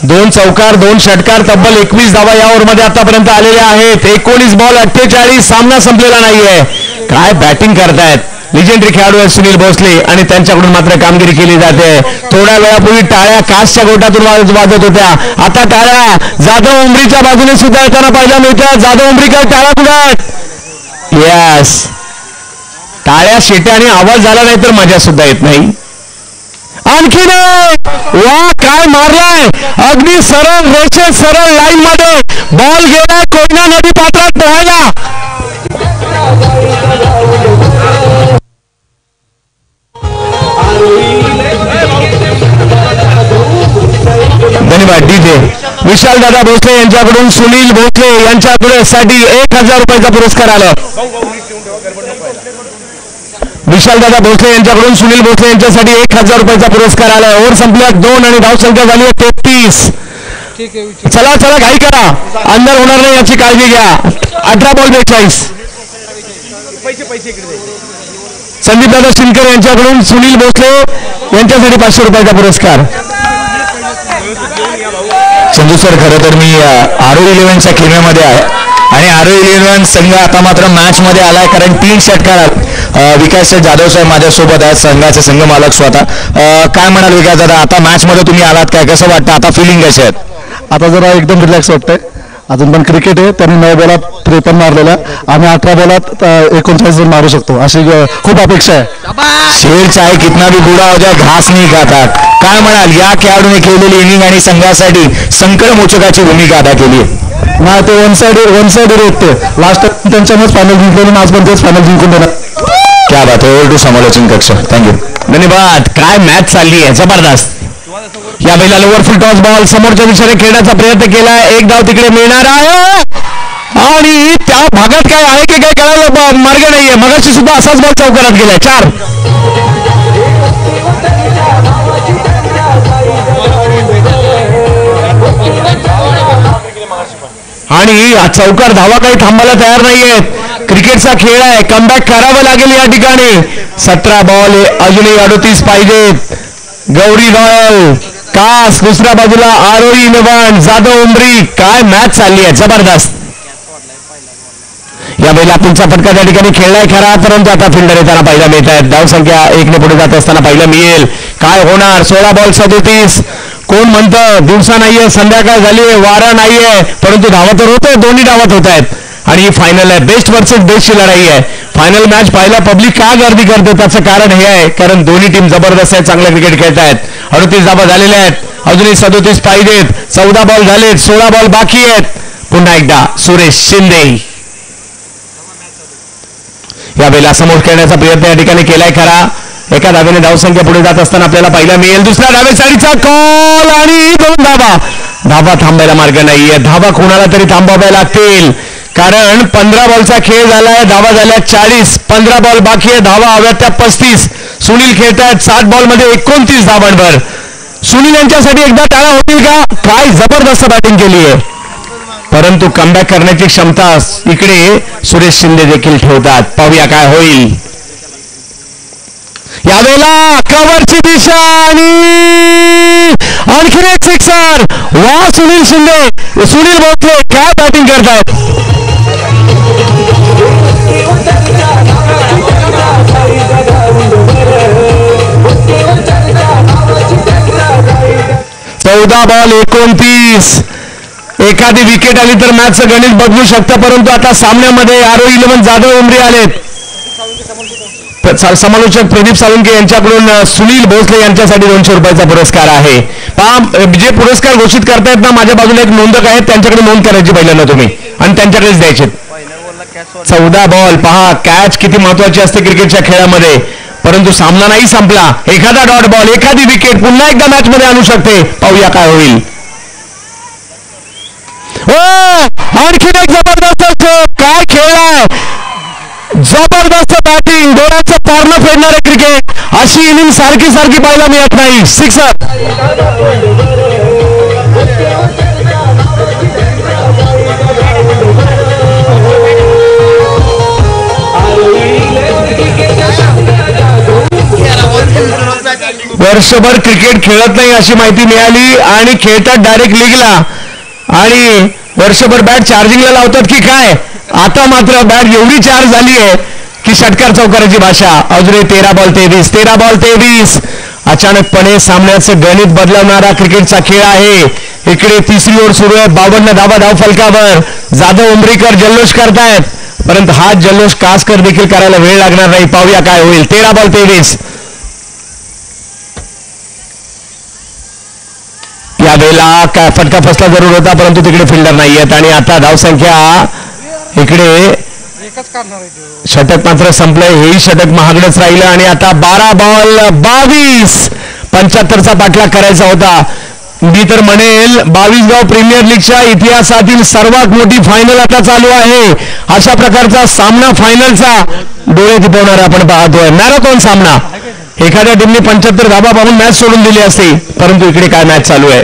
दोन चौकार, 2 षटकार, तब्बल 21 धावा या ओव्हरमध्ये आतापर्यंत आलेल्या आहेत. 19 बॉल 48. सामना संपलेला नाहीये. काय बॅटिंग करतायत लिजेंडरी खेळाडू आहेत सुनील भोसले आणि त्यांच्याकडून मात्र कामगिरी केली जाते. थोड्या वेळापूर्वी टाळ्या कासच्या गोटातून वाजत होत्या. आता टाळ्या जाधव उमरीच्या बाजूने सुद्धा येताना पाहायला मिळतात. जाधव उमरीकर टाळ्या कुठे? यस, टाळ्या शेट्याने आवाज झाला नाही तर मजा सुद्धा येत नाही. आणखीन वा, काय मारलाय, अगदी सरळ रेषेत सरळ लाईन मध्ये बॉल गेलाय कोयना नदी पात्रात पोहायला. धन्यवाद डीजे. विशाल दादा भोसले यांच्याकडून सुनील भोसले यांच्याकडे साठी 1000 रुपयाचा पुरस्कार आला. विशाल दादा भोसले यांच्याकडून सुनील भोसले यांच्यासाठी 1000 रुपयाचा पुरस्कार आला. ओव्हर संपल्या 2 आणि धाव संख्या झाली 33. चला चला घाई करा, अंदर होणार नाही याची काळजी घ्या. 18 बॉल 42. संदीप दादा शिंदकर यांच्याकडून सुनील भोसले यांच्यासाठी 500 रुपयाचा पुरस्कार. संजू सर, खरं तर मी आरो 11च्या खेळण्यामध्ये आहे आणि आरो 11 संघ आता मात्र मॅच मध्ये आलाय, कारण 3 षटकार विकास जाधव साहेब माझ्यासोबत आहेत, संघाचे संघ मालक स्वतः. काय म्हणाल विकास दादा, आता मॅच मध्ये तुम्ही आलात, काय कसं वाटतं, आता फिलिंग कशी आहेत? आता जरा एकदम रिलॅक्स वाटतंय. अजून पण क्रिकेट आहे, त्यांनी 9 बॉलात 53 मारलेला, आम्ही 18 बॉलात 39 रन मारू शकतो अशी खूप अपेक्षा आहे. शेर चाहे कितना भी बूढ़ा हो जाए घास नाही खातात. काय म्हणाल, या खेळाडूने केलेली इनिंग आणि संघासाठी संकटमोचकाची भूमिका अदा केली आहे. नाही, ते वन साइड आहेत, ते लास्ट त्यांच्यामुळेच फायनल जिंकले, आज पण तेच फायनल जिंकून देणार. क्या बात आहे. ओव्हर टू समालोचन कक्ष. थँक्यू. धन्यवाद. काय मॅच चालली आहे, जबरदस्त. या बैला लोवर फुल टॉस बॉल समोरच्या दिशेने खेळण्याचा प्रयत्न केला. एक धाव तिकडे मिळणार आहे आणि त्या भागात काय आहे की काय कळायला मार्ग नाहीये. मगाशी सुद्धा असाच बॉल चौकारात गेलाय. 4 आणि चौकार धावा काही थांबायला तयार नाहीयेत. क्रिकेटचा खेळ आहे, कमबॅक करावं लागेल या ठिकाणी. 17 बॉल अजूनही 38 पाहिजेत. गौरी रॉयल कास, दुसऱ्या बाजूला आरोही 11, जाधव उमरी. काय मॅच चालली आहे, जबरदस्त. या बैला पुढचा फटका त्या ठिकाणी खेळलाय खरा, परंतु आता फिल्डर येताना पाहिला मिळत आहेत. धाव संख्या 1 ने पुढे जात असताना पाहिलं मिळेल. काय होणार, 16 बॉल 37. कोण म्हणतं दिवसा नाहीये, संध्याकाळ झालीये, वारा नाहीये, परंतु धावा तर होतोय, दोन्ही धावत होत आहेत. आणि ही फायनल आहे, बेस्ट वर्सेस बेस्टची लढाई आहे. फायनल मॅच पाहायला पब्लिक का गर्दी करते, त्याचं कारण हे आहे, कारण दोन्ही टीम जबरदस्त आहेत, चांगलं क्रिकेट खेळत आहेत. 38 धावा झालेल्या आहेत, अजूनही 37 पाहिजेत. 14 बॉल झालेत, 16 बॉल बाकी आहेत. पुन्हा एकदा सुरेश शिंदे या वेळेला समोर खेळण्याचा प्रयत्न या ठिकाणी केलाय खरा. एका धावेने धावसंख्या पुढे जात असताना आपल्याला पाहायला मिळेल. दुसऱ्या धावेसाठीचा कॉल आणि 2 धावा. धावा थांबायला मार्ग नाहीये, धावा कोणाला तरी थांबाव्या लागतील, कारण 15 बॉलचा खेळ झालाय, धावा झाल्या 40. 15 बॉल बाकी आहे, धावा हव्यात त्या 35. सुनील खेळतायत 60 बॉल मध्ये 29 धावांवर. सुनील यांच्यासाठी एकदा टाळा होतील का? काय जबरदस्त बॅटिंग केली आहे, परंतु कमबॅक करण्याची क्षमता इकडे सुरेश शिंदे देखील ठेवतात. पाहूया काय होईल. यावेळेला कव्हरची दिशा आणि आणखीन एक सिक्सर. वा सुनील शिंदे, सुनील भोसले काय बॅटिंग करतायत. चौदा बॉल 29. एखादी विकेट आली तर मॅचचं गणित बदलू शकतं, परंतु आता सामन्यामध्ये आरो 11 जाधव उमरी आलेत. समालोचक प्रदीप सावंके यांच्याकडून सुनील भोसले यांच्यासाठी 200 रुपयाचा पुरस्कार आहे. पहा, जे पुरस्कार घोषित करतायत ना, माझ्या बाजूला एक नोंदक आहेत, त्यांच्याकडे नोंद करायची पहिल्यांदा तुम्ही आणि त्यांच्याकडेच द्यायचे. 14 बॉल. पहा, कॅच किती महत्वाची असते क्रिकेटच्या खेळामध्ये, परंतु सामना नाही संपला. एखादा डॉट बॉल, एखादी विकेट पुन्हा एकदा मॅच मध्ये आणू शकते. पाहूया काय होईल. आणखीन एक जबरदस्त काय खेळलाय, जबरदस्त बॅटिंग, डोळ्याचं पारणं फेडणारे क्रिकेट. अशी इनिंग सारखी सारखी पाहायला मिळत नाही. सिक्सर. वर्षभर क्रिकेट खेळत नाही अशी माहिती मिळाली आणि खेळतात डायरेक्ट लीगला, आणि वर्षभर बॅट चार्जिंगला लावतात की काय. आता मात्र बॅट एवढी चार्ज झाली आहे की षटकार चौकाराची भाषा. अजूनही 13 बॉल 23. 13 बॉल 23. अचानकपणे सामन्याचं गणित बदलवणारा क्रिकेटचा खेळ आहे. इकडे तिसरी ओव्हर सुरू आहे, 52 धावा धाव फलकावर. जाधव उमरीकर जल्लोष करतायत, परंतु हा जल्लोष कासकर देखील करायला वेळ लागणार नाही. पाहूया काय होईल. 13 बॉल 23. यावेळेला काय फटका फसला जरूर होता, परंतु तिकडे फिल्डर नाही आहेत आणि आता धावसंख्या इकडे षटक मात्र संपलंय, हेही षटक महागडच राहिलं आणि आता 12 बॉल 22. 75चा पाठलाग करायचा होता. मी तर म्हणेल 22 गाव प्रीमियर लीगच्या इतिहासातील सर्वात मोठी फायनल आता चालू आहे. अशा प्रकारचा सामना फायनलचा डोळे दिपवणारा आपण पाहतोय. मॅरेथॉन सामना. एखाद्या टीमने 75 धाबा पाहून मॅच सोडून दिली असती, परंतु इकडे काय मॅच चालू आहे.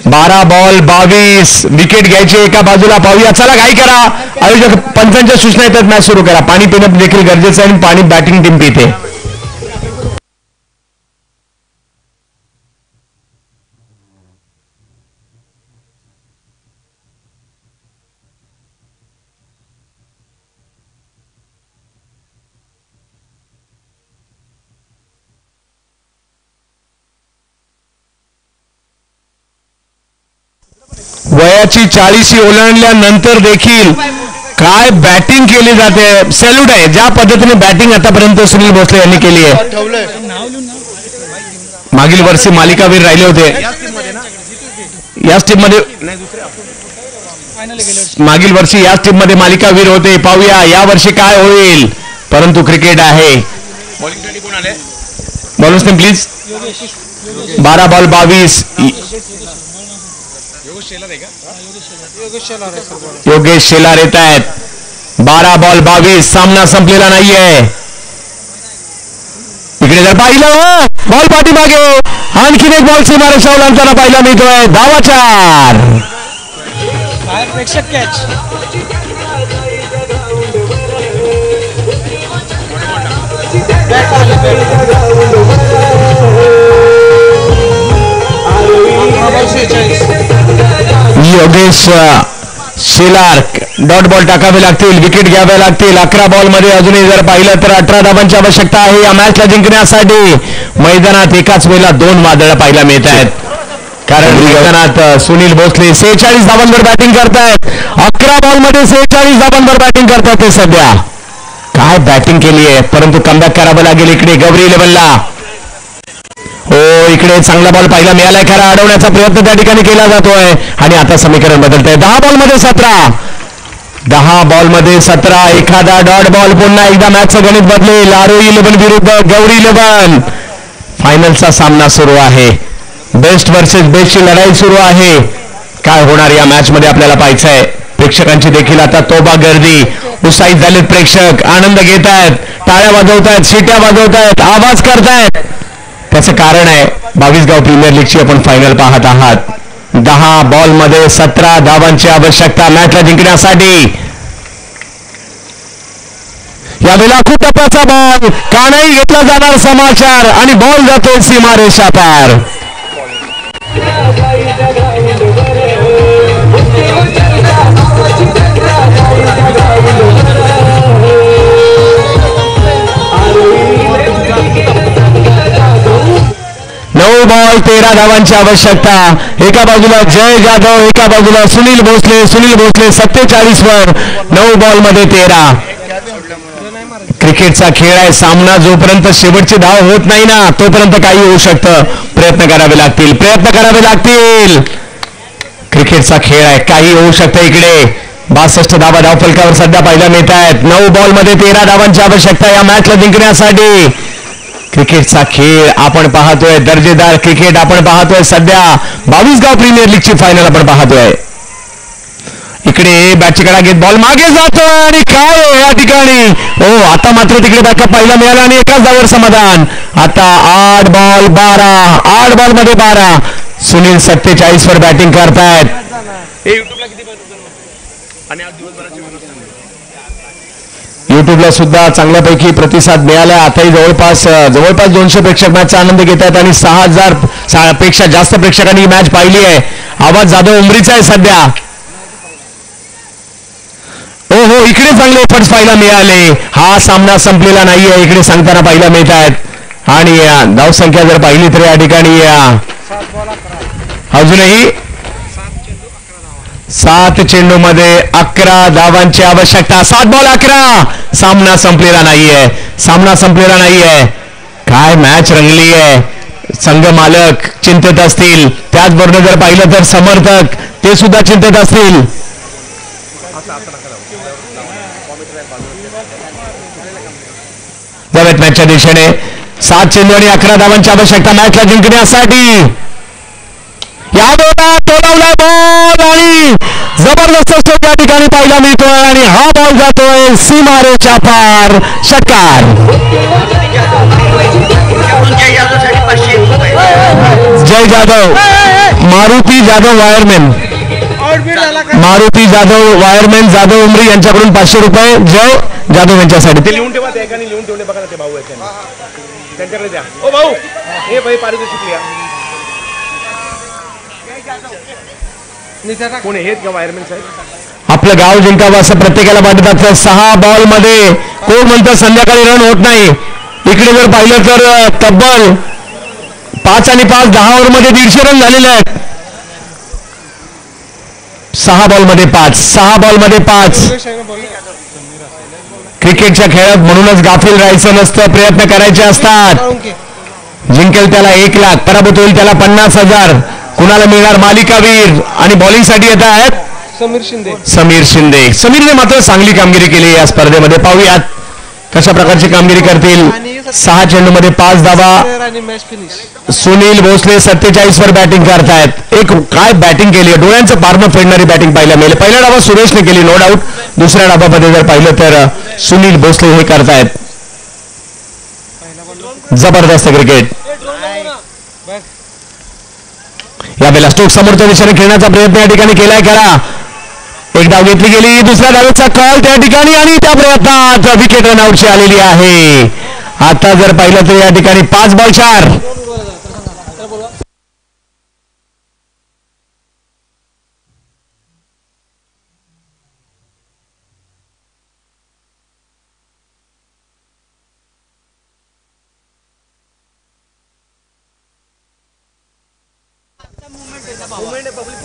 12 बॉल 22. विकेट घ्यायची एका बाजूला. पाहूया, चला घाई करा. आयोजक पंचांच्या सूचना येतात, मॅच सुरू करा. पाणी पिणं देखील गरजेचं आहे आणि पाणी बॅटिंग टीम पिते. वयाची 40 ओलांडल्यानंतर देखील काय बॅटिंग केली जाते. सॅल्यूट आहे ज्या पद्धतीने बॅटिंग आतापर्यंत सुनील भोसले यांनी केली आहे. मागील वर्षी मालिकावीर राहिले होते याच टीम मध्ये. मागील वर्षी याच टीम मध्ये मालिकावीर होते. पाहूया या वर्षी काय होईल. परंतु क्रिकेट आहे. Bowlers team please. 12 ball 22. Yogesh Shelar येत आहेत. 12 बॉल 22. सामना संपलेला नाहीये. इकडे जर पाहिलं बॉल पाठीमागे आणखीन एक बॉल सीमारेषा ओलांडताना पाहायला मिळतोय. धावा 4. प्रेक्षक catch. Yogesh Shelar dot ball टाकावे लागतील, विकेट घ्यावे लागतील. 11 बॉल मध्ये अजूनही जर पाहिलं तर 18 धावांची आवश्यकता आहे या मॅचला जिंकण्यासाठी. मैदानात एकाच वेळेला 2 वादळं पाहायला मिळत आहेत, कारण मैदानात सुनील भोसले 46 धावांवर बॅटिंग करतायत. 11 बॉल मध्ये 46 धावांवर बॅटिंग करतात ते सध्या. काय बॅटिंग केली आहे, परंतु कमबॅक करावं लागेल इकडे गौरी इलेव्हनला. हो, इकडे चांगला बॉल पाहायला मिळालाय. खरा अडवण्याचा प्रयत्न त्या ठिकाणी केला जातोय आणि आता समीकरण बदलतंय. 10 बॉल मध्ये 17. 10 बॉल मध्ये 17. एखादा डॉट बॉल पुन्हा एकदा मॅचचं गणित बदलेल. आरोही 11 विरुद्ध गौरी 11. फायनलचा सामना सुरू आहे. बेस्ट वर्सेस बेस्टची लढाई सुरू आहे. काय होणार या मॅच मध्ये आपल्याला पाहायचंय. प्रेक्षकांची देखील आता तोबा गर्दी. उत्साहित झालेत प्रेक्षक, आनंद घेत आहेत, टाळ्या वाजवतायत, शिट्या वाजवतायत, आवाज करतायत. त्याचं कारण आहे 22 गाव प्रीमियर लीगची आपण फायनल पाहत आहात. 10 बॉल मध्ये 17 धावांची आवश्यकता मॅचला जिंकण्यासाठी. यावेळेला खूप टप्प्याचा बॉल, कानाही घेतला जाणार समाचार आणि बॉल जातो सीमारेषा पार. बॉल 13 धावांची आवश्यकता. एका बाजूला जय जाधव, एका बाजूला सुनील भोसले. सुनील भोसले 47 वर. 9 बॉल मध्ये 13. क्रिकेटचा खेळ आहे. सामना जोपर्यंत शेवटची धाव होत नाही ना तोपर्यंत काही होऊ शकतं. प्रयत्न करावे लागतील, प्रयत्न करावे लागतील. क्रिकेटचा खेळ आहे, काही होऊ शकतं. इकडे 62 धावा धावफलकावर सध्या पाहायला मिळत आहेत. 9 बॉल मध्ये 13 धावांची आवश्यकता या मॅचला जिंकण्यासाठी. क्रिकेटचा खेळ आपण पाहतोय, दर्जेदार क्रिकेट आपण पाहतोय. सध्या 22 गाव प्रीमियर लीगची फायनल आपण पाहतोय. इकडे बॅटची कडा घेत बॉल मागे जातोय आणि काय या ठिकाणी. हो, आता मात्र तिकडे बॅकअप पाहायला मिळाला आणि एकाच धावावर समाधान. आता 8 बॉल 12. 8 बॉल मध्ये 12. सुनील 47 वर बॅटिंग करतायत. युट्यूबला सुद्धा चांगल्यापैकी प्रतिसाद मिळाला. आताही जवळपास 200 प्रेक्षक मॅचचा आनंद घेत आहेत आणि 6000 पेक्षा जास्त प्रेक्षकांनी ही मॅच पाहिली आहे. आवाज जाधव उमरीचा आहे सध्या. हो, इकडे चांगले एफर्ट्स पाहायला मिळाले. हा सामना संपलेला नाहीये इकडे सांगताना पाहायला मिळत आहेत. आणि धावसंख्या जर पाहिली तर या ठिकाणी अजूनही 7 चेंडू मध्ये 11 धावांची आवश्यकता. 7 बॉल 11. सामना संपलेला नाहीये. सामना संपलेला नाहीये. काय मॅच रंगली आहे. संघ मालक चिंतेत असतील, त्याचबरोबर जर पाहिलं तर समर्थक ते सुद्धा चिंतेत असतील. जावेत मॅचच्या दिशेने. 7 चेंडू आणि 11 धावांची आवश्यकता मॅचला जिंकण्यासाठी. या बोला तोलावला बॉल आणि जबरदस्त स्ट्रोक या ठिकाणी पाहायला मिळतोय आणि हा बॉल जातोय सीमारेच्या पार. षटकार. जय जाधव, मारुती जाधव वायरमॅन, मारुती जाधव वायरमॅन जाधव उमरी यांच्याकडून 500 रुपये जय जाधव यांच्यासाठी. ते लिहून ठेवा, त्या एकाने लिहून ठेवले बघा ना, ते भाऊ आहेत त्यांच्याकडे द्या. ओ भाऊ, हे भाई पारितोषिक लिहा. कोण हेच का वायरमॅन साहेब? आपलं गाव जिंकावं असं प्रत्येकाला वाटत असतं. 6 बॉल मध्ये कोण म्हणतं संध्याकाळी रन होत नाही. इकडे जर पाहिलं तर तब्बल 5 आणि 5 10 ओव्हरमध्ये 150 रन झालेले आहेत. 6 बॉलमध्ये 5, 6 बॉलमध्ये 5. क्रिकेटच्या खेळात म्हणूनच गाफील राहायचं नसतं, प्रयत्न करायचे असतात. जिंकेल त्याला 1 लाख, पराभूत होईल त्याला 50,000. कुणाला मिळणार मालिकावीर. आणि बॉलिंगसाठी येत आहेत समीर शिंदे. समीरने मात्र चांगली कामगिरी केली या स्पर्धेमध्ये. पाहूयात कशा प्रकारची कामगिरी करतील. 6 चेंडूमध्ये 5 धावा. सुनील भोसले 47 वर बॅटिंग करतायत. एक काय बॅटिंग केली, डोळ्यांचं पारणं फेडणारी बॅटिंग पाहायला मिळेल. पहिला डावा सुरेशने केली नो डाऊट. दुसऱ्या डावामध्ये जर पाहिलं तर सुनील भोसले हे करतायत. जबरदस्त क्रिकेट. यावेळेला स्टोक समोरच्या दिशेने खेळण्याचा प्रयत्न या ठिकाणी केलाय. करा, एक डाव घेतली गेली. दुसऱ्या डावेचा कॉल त्या ठिकाणी आणि त्या प्रयत्नात विकेट रनआउटची आलेली आहे. आता जर पाहिलं तर या ठिकाणी 5 बॉल 4.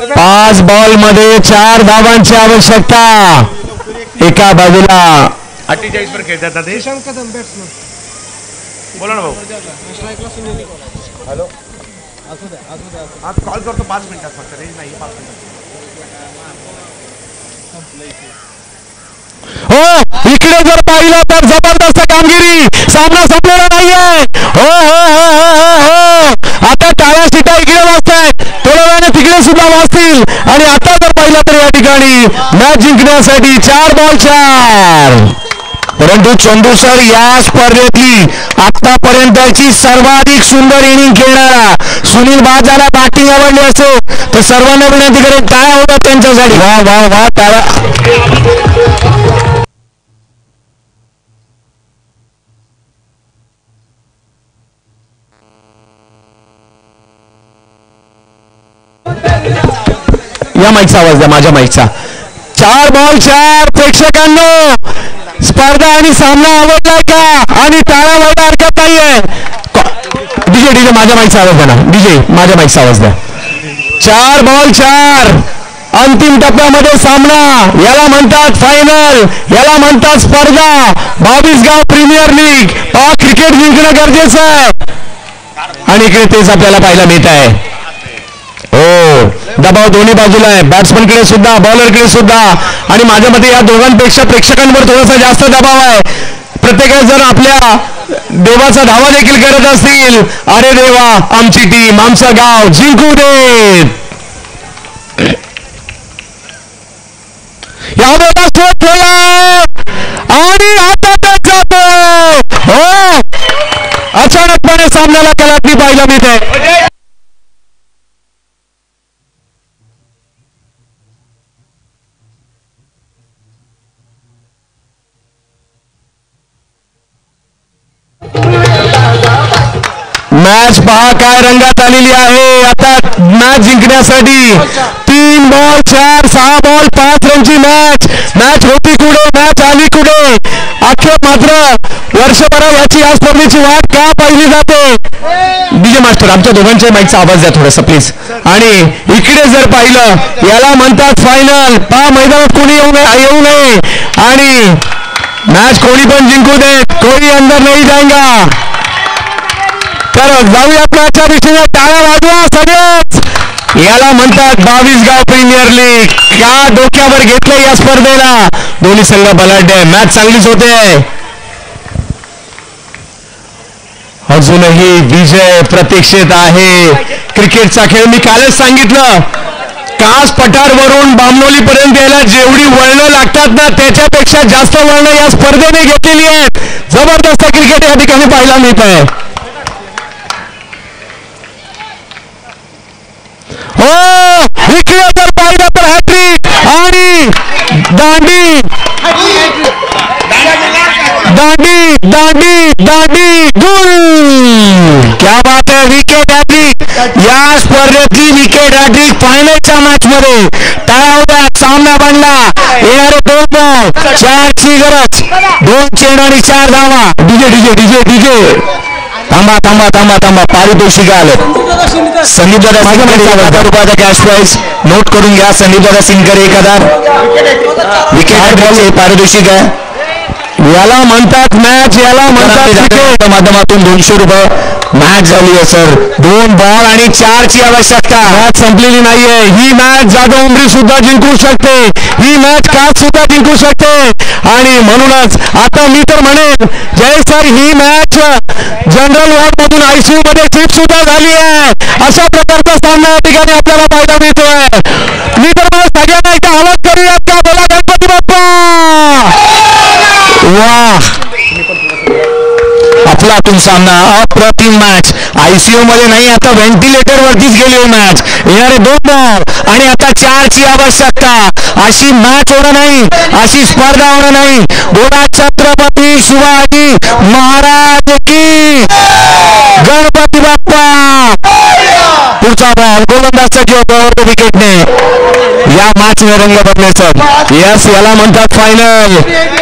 पाच बॉल मध्ये 4 धावांची आवश्यकता. एका बाजूला 48 वर खेळतात ते. बोला ना भाऊ. हॅलो, आज कॉल करतो 5 मिनिटात फक्त. रेंज नाही 5 मिनिटात. हो, इकडे जर पाहिलं तर जबरदस्त कामगिरी. सामना संपलेला नाहीये. हो हो हो हो हो. आता टाळ्या शिटा इकडे वाजतायत, थोड्या वेळाने तिकडे सुद्धा वाजतील. आणि आता जर पाहिलं तर या ठिकाणी मॅच जिंकण्यासाठी 4 बॉल 4. परंतु चंदू सर या स्पर्धेतली आतापर्यंतची सर्वाधिक सुंदर इनिंग खेळणारा सुनील बाजाला बॅटिंग आवडली असेल तर सर्वांना विनंती करेल टाळ्या होतात त्यांच्यासाठी. वा वा वा, टाळ्या. या माईकचा आवाज द्या, माझ्या माईकचा. 4 बॉल 4. प्रेक्षकांनो, स्पर्धा आणि सामना आवडलाय का? आणि टाळ्या व्हायला हरकत नाहीये. डीजे डीजे माझ्या माईकचा आवाज द्या ना. डीजे माझ्या माईकचा आवाज द्या. 4 बॉल 4. अंतिम टप्प्यामध्ये सामना. याला म्हणतात फायनल, याला म्हणतात स्पर्धा. 22 गाव प्रीमियर लीग. क्रिकेट जिंकणं गरजेचं आहे आणि इकडे तेच आपल्याला पाहायला मिळत आहे. हो, दबाव दोन्ही बाजूला आहे, बॅट्समनकडे सुद्धा बॉलरकडे सुद्धा. आणि माझ्या मते या दोघांपेक्षा प्रेक्षकांवर थोडासा जास्त दबाव आहे. प्रत्येकाने जर आपल्या देवाचा धावा देखील करत असतील, अरे देवा आमची टीम आमचं गाव जिंकू दे. या आणि आता जातो. हो, अचानकपणे सामन्याला कलाटणी पाहायला मिळते. मॅच पहा काय रंगात आलेली आहे. आता मॅच जिंकण्यासाठी 3 बॉल 4, 6 बॉल 5 रनची मॅच. मॅच होती कुठे, मॅच आली कुठे. अखेर मात्र वर्षभरात याची या स्पर्धेची वाट का पाहिली जाते. डीजे मास्टर आमच्या दोघांच्या माईकचा आवाज द्या थोडासा प्लीज. आणि इकडे जर पाहिलं याला म्हणतात फायनल. पहा मैदानात कोणी येऊ नये आणि मॅच कोणी पण जिंकू दे, कोणी अंदर नाही जाएगा. तर जाऊया मॅचच्या दिशेने. टाळ्या वाजवा सगळेच. याला म्हणतात 22 गाव प्रीमियर लीग. का डोक्यावर घेतलंय या स्पर्धेला. दोन्ही संघ बलाढ्य. मॅच चांगलीच होते. अजूनही विजय प्रतीक्षित आहे. क्रिकेटचा खेळ मी कालच सांगितलं, कास पठारवरून बामणोली पर्यंत यायला जेवढी वळणं लागतात ना त्याच्यापेक्षा जास्त वळणं या स्पर्धेने घेतलेली आहेत. जबरदस्त क्रिकेट या ठिकाणी पाहायला मिळत आहे. हो, इकडे जर पाहिलं तर हॅट्रिक आणि दांडी दांडी दांडी दांडी गुल. क्या बात आहे. विकेट हॅट्रिक, या स्पर्धेतली विकेट हॅट्रिक फायनलच्या मॅच मध्ये. टाळ्या होत्या, सामना बनला. येणारे 2 बॉल, 4ची गरज, 2 चेंडू आणि 4 धावा. डीजे डीजे डीजे डीजे थांबा थांबा थांबा थांबा. पारितोषिक आले. संदीप दादा सिंगकर 1000 रुपयाचा कॅश प्राइज नोट करून घ्या. संदीप दादा सिंगकर 1000 विकेट हॅट्रिकचे पारितोषिक आहे. याला म्हणतात मॅच, याला म्हणतात क्रिकेट. माध्यमातून 200 रुपये. मॅच झाली आहे सर. 2 बॉल आणि 4ची आवश्यकता. मॅच संपलेली नाहीये. ही मॅच जाधव उमरी सुद्धा जिंकू शकते. ही मॅच कास सुद्धा जिंकू शकते. आणि म्हणूनच आता मी तर म्हणेन जय सर, ही मॅच जनरल वॉर्ड मधून आयसीयू मध्ये शिफ्ट सुद्धा झाली आहे. अशा प्रकारचा सामना या ठिकाणी आपल्याला पाहायला मिळतोय. मी तर सगळ्यांना एकदा आवाज करूयात का? बोला गणपती बाप्पा. वाह, अफलातून सामना, अप्रतिम मॅच. आयसीयू मध्ये नाही, आता व्हेंटिलेटर वरतीच गेली मॅच. येणारे 2 बॉल आणि आता 4ची आवश्यकता. अशी मॅच होणं नाही, अशी स्पर्धा होणं नाही. बोला छत्रपती शिवाजी महाराज की, गणपती बाप्पा. पुढचा बॉल गोलंदाज सज्ज होतो विकेटने. या मॅचने रंग बदलायचं. यस, याला म्हणतात फायनल.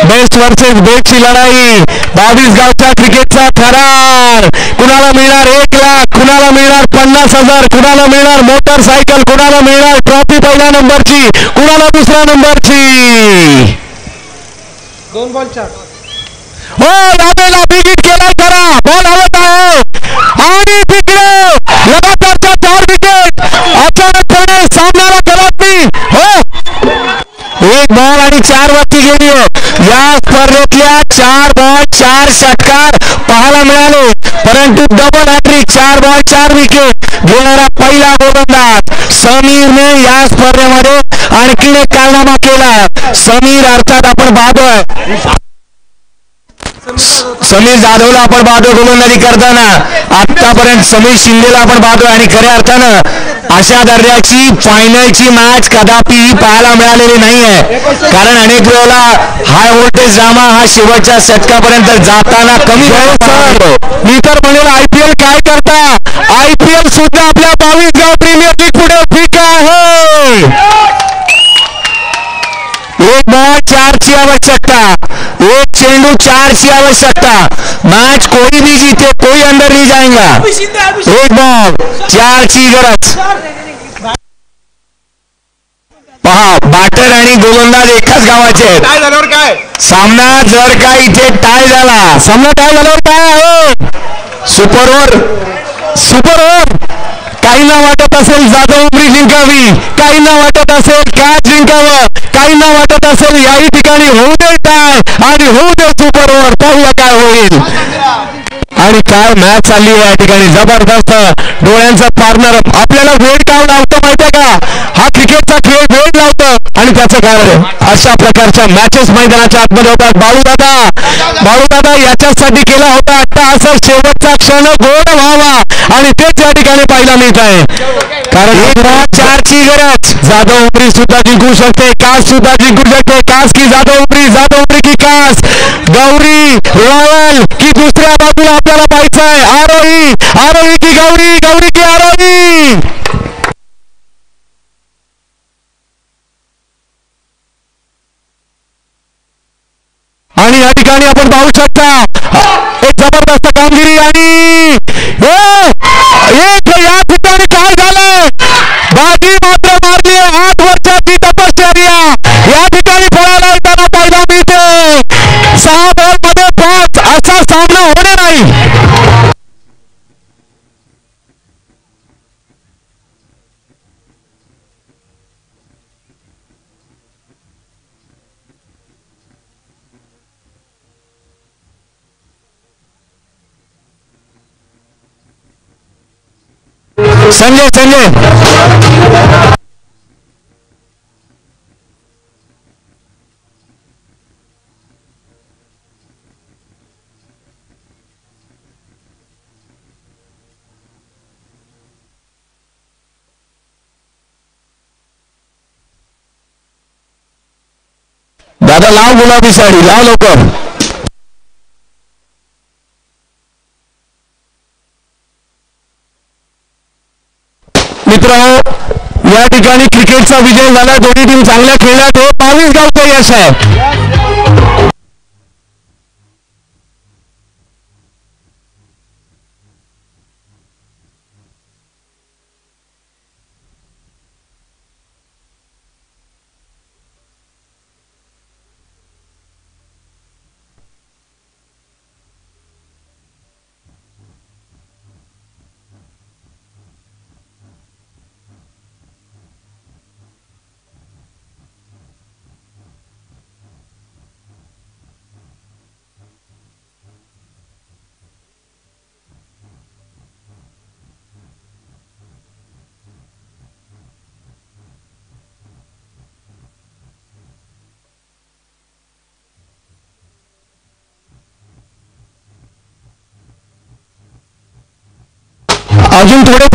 बेस्ट वर्सेस बेस्टची लढाई. 22 गावच्या क्रिकेटचा थरार. कुणाला मिळणार 1 लाख, कुणाला मिळणार 50,000, कुणाला मिळणार मोटरसायकल, कुणाला मिळणार ट्रॉफी पहिल्या नंबरची, कुणाला 2ऱ्या नंबरची. 2 बॉल 4. हो, यावेळेला बिगिट केलाय खरा. बॉल हवत आहे आणि तिकडे लगातारच्या 4 विकेट. अचानकपणे सामन्याला करत नाही. हो, 1 बॉल आणि 4 वरती गेली. या स्पर्धेतल्या 4 बॉल 4 षटकार पाहायला मिळाले. परंतु डबल हॅट्रिक, 4 बॉल 4 विकेट घेणारा पहिला गोलंदाज समीरने या स्पर्धेमध्ये आणखीन एक कारनामा केला. समीर अर्थात आपण पाहतोय, समीर जाधवला आपण पाहतोय गोलंदाजी करताना. आतापर्यंत समीर शिंदेला आपण पाहतोय. आणि खऱ्या अर्थानं अशा दर्जाची फायनलची मॅच कदापि पाहायला मिळालेली नाहीये. कारण अनेक वेळेला हाय व्होल्टेज ड्रामा हा शेवटच्या षटकापर्यंत जाताना कमी होतो. मी तर म्हणेल IPL काय करता. IPL सुद्धा आपल्या 22 गाव प्रीमियर लीग पुढे ठीक आहे. 1 बॉल 4ची आवश्यकता, 1 चेंडू 4ची आवश्यकता. मैच कोई भी जीते कोई अंदर नहीं जाएगा. 1 बॉल 4ची गरज. पहा, बॅटर आणि गोलंदाज एकाच गावाचे आहेत. काय झाल्यावर काय सामना जर का इथे टाय झाला, सामना टाय झाल्यावर काय आहे? Super over. काहींना वाटत असेल जाधव उमरी जिंकावी, काहींना वाटत असेल कॅच जिंकावं, काहींना वाटत असेल याही ठिकाणी होऊ दे टाय आणि होऊ दे सुपर ओव्हर. पाहूया काय होईल. आणि काय मॅच चालली आहे या ठिकाणी. जबरदस्त डोळ्यांचा पार्टनर. आपल्याला वेळ काय लावतो माहितीये का? हा क्रिकेटचा खेळ वेळ लावतो आणि त्याचं कारण अशा प्रकारच्या मॅचेस मैदानाच्या आतमध्ये होतात. बाळूदादा याच्यासाठी केला होता आता असं शेवटचा क्षण गोड व्हावा आणि तेच या ठिकाणी पाहायला मिळत आहे. कारण 4ची गरज. जाधव उमरी सुद्धा जिंकू शकते, कास सुद्धा जिंकू शकते. कास की जाधव उमरी की कास, गौरी रॉयल की दुसऱ्या बाजूला आपल्याला पाहायचं आहे. आरोही की गौरी की आरोही. आणि या ठिकाणी आपण पाहू शकता एक जबरदस्त कामगिरी. आणि या ठिकाणी काय झालं, बाजी मात्र मारली. 8 वर्षाची तपश्चर्या या ठिकाणी फळाला येताना पाहायला मिळते. 6 बॉल मध्ये 5 असा सामना होणार नाही. संजय संजय दादा लाव गुलाबी साडी लाव लवकर. मित्रांनो या ठिकाणी क्रिकेटचा विजय झाला. दोन्ही टीम चांगल्या खेळल्यात. हे 22 गावचं यश आहे. अजून थोडे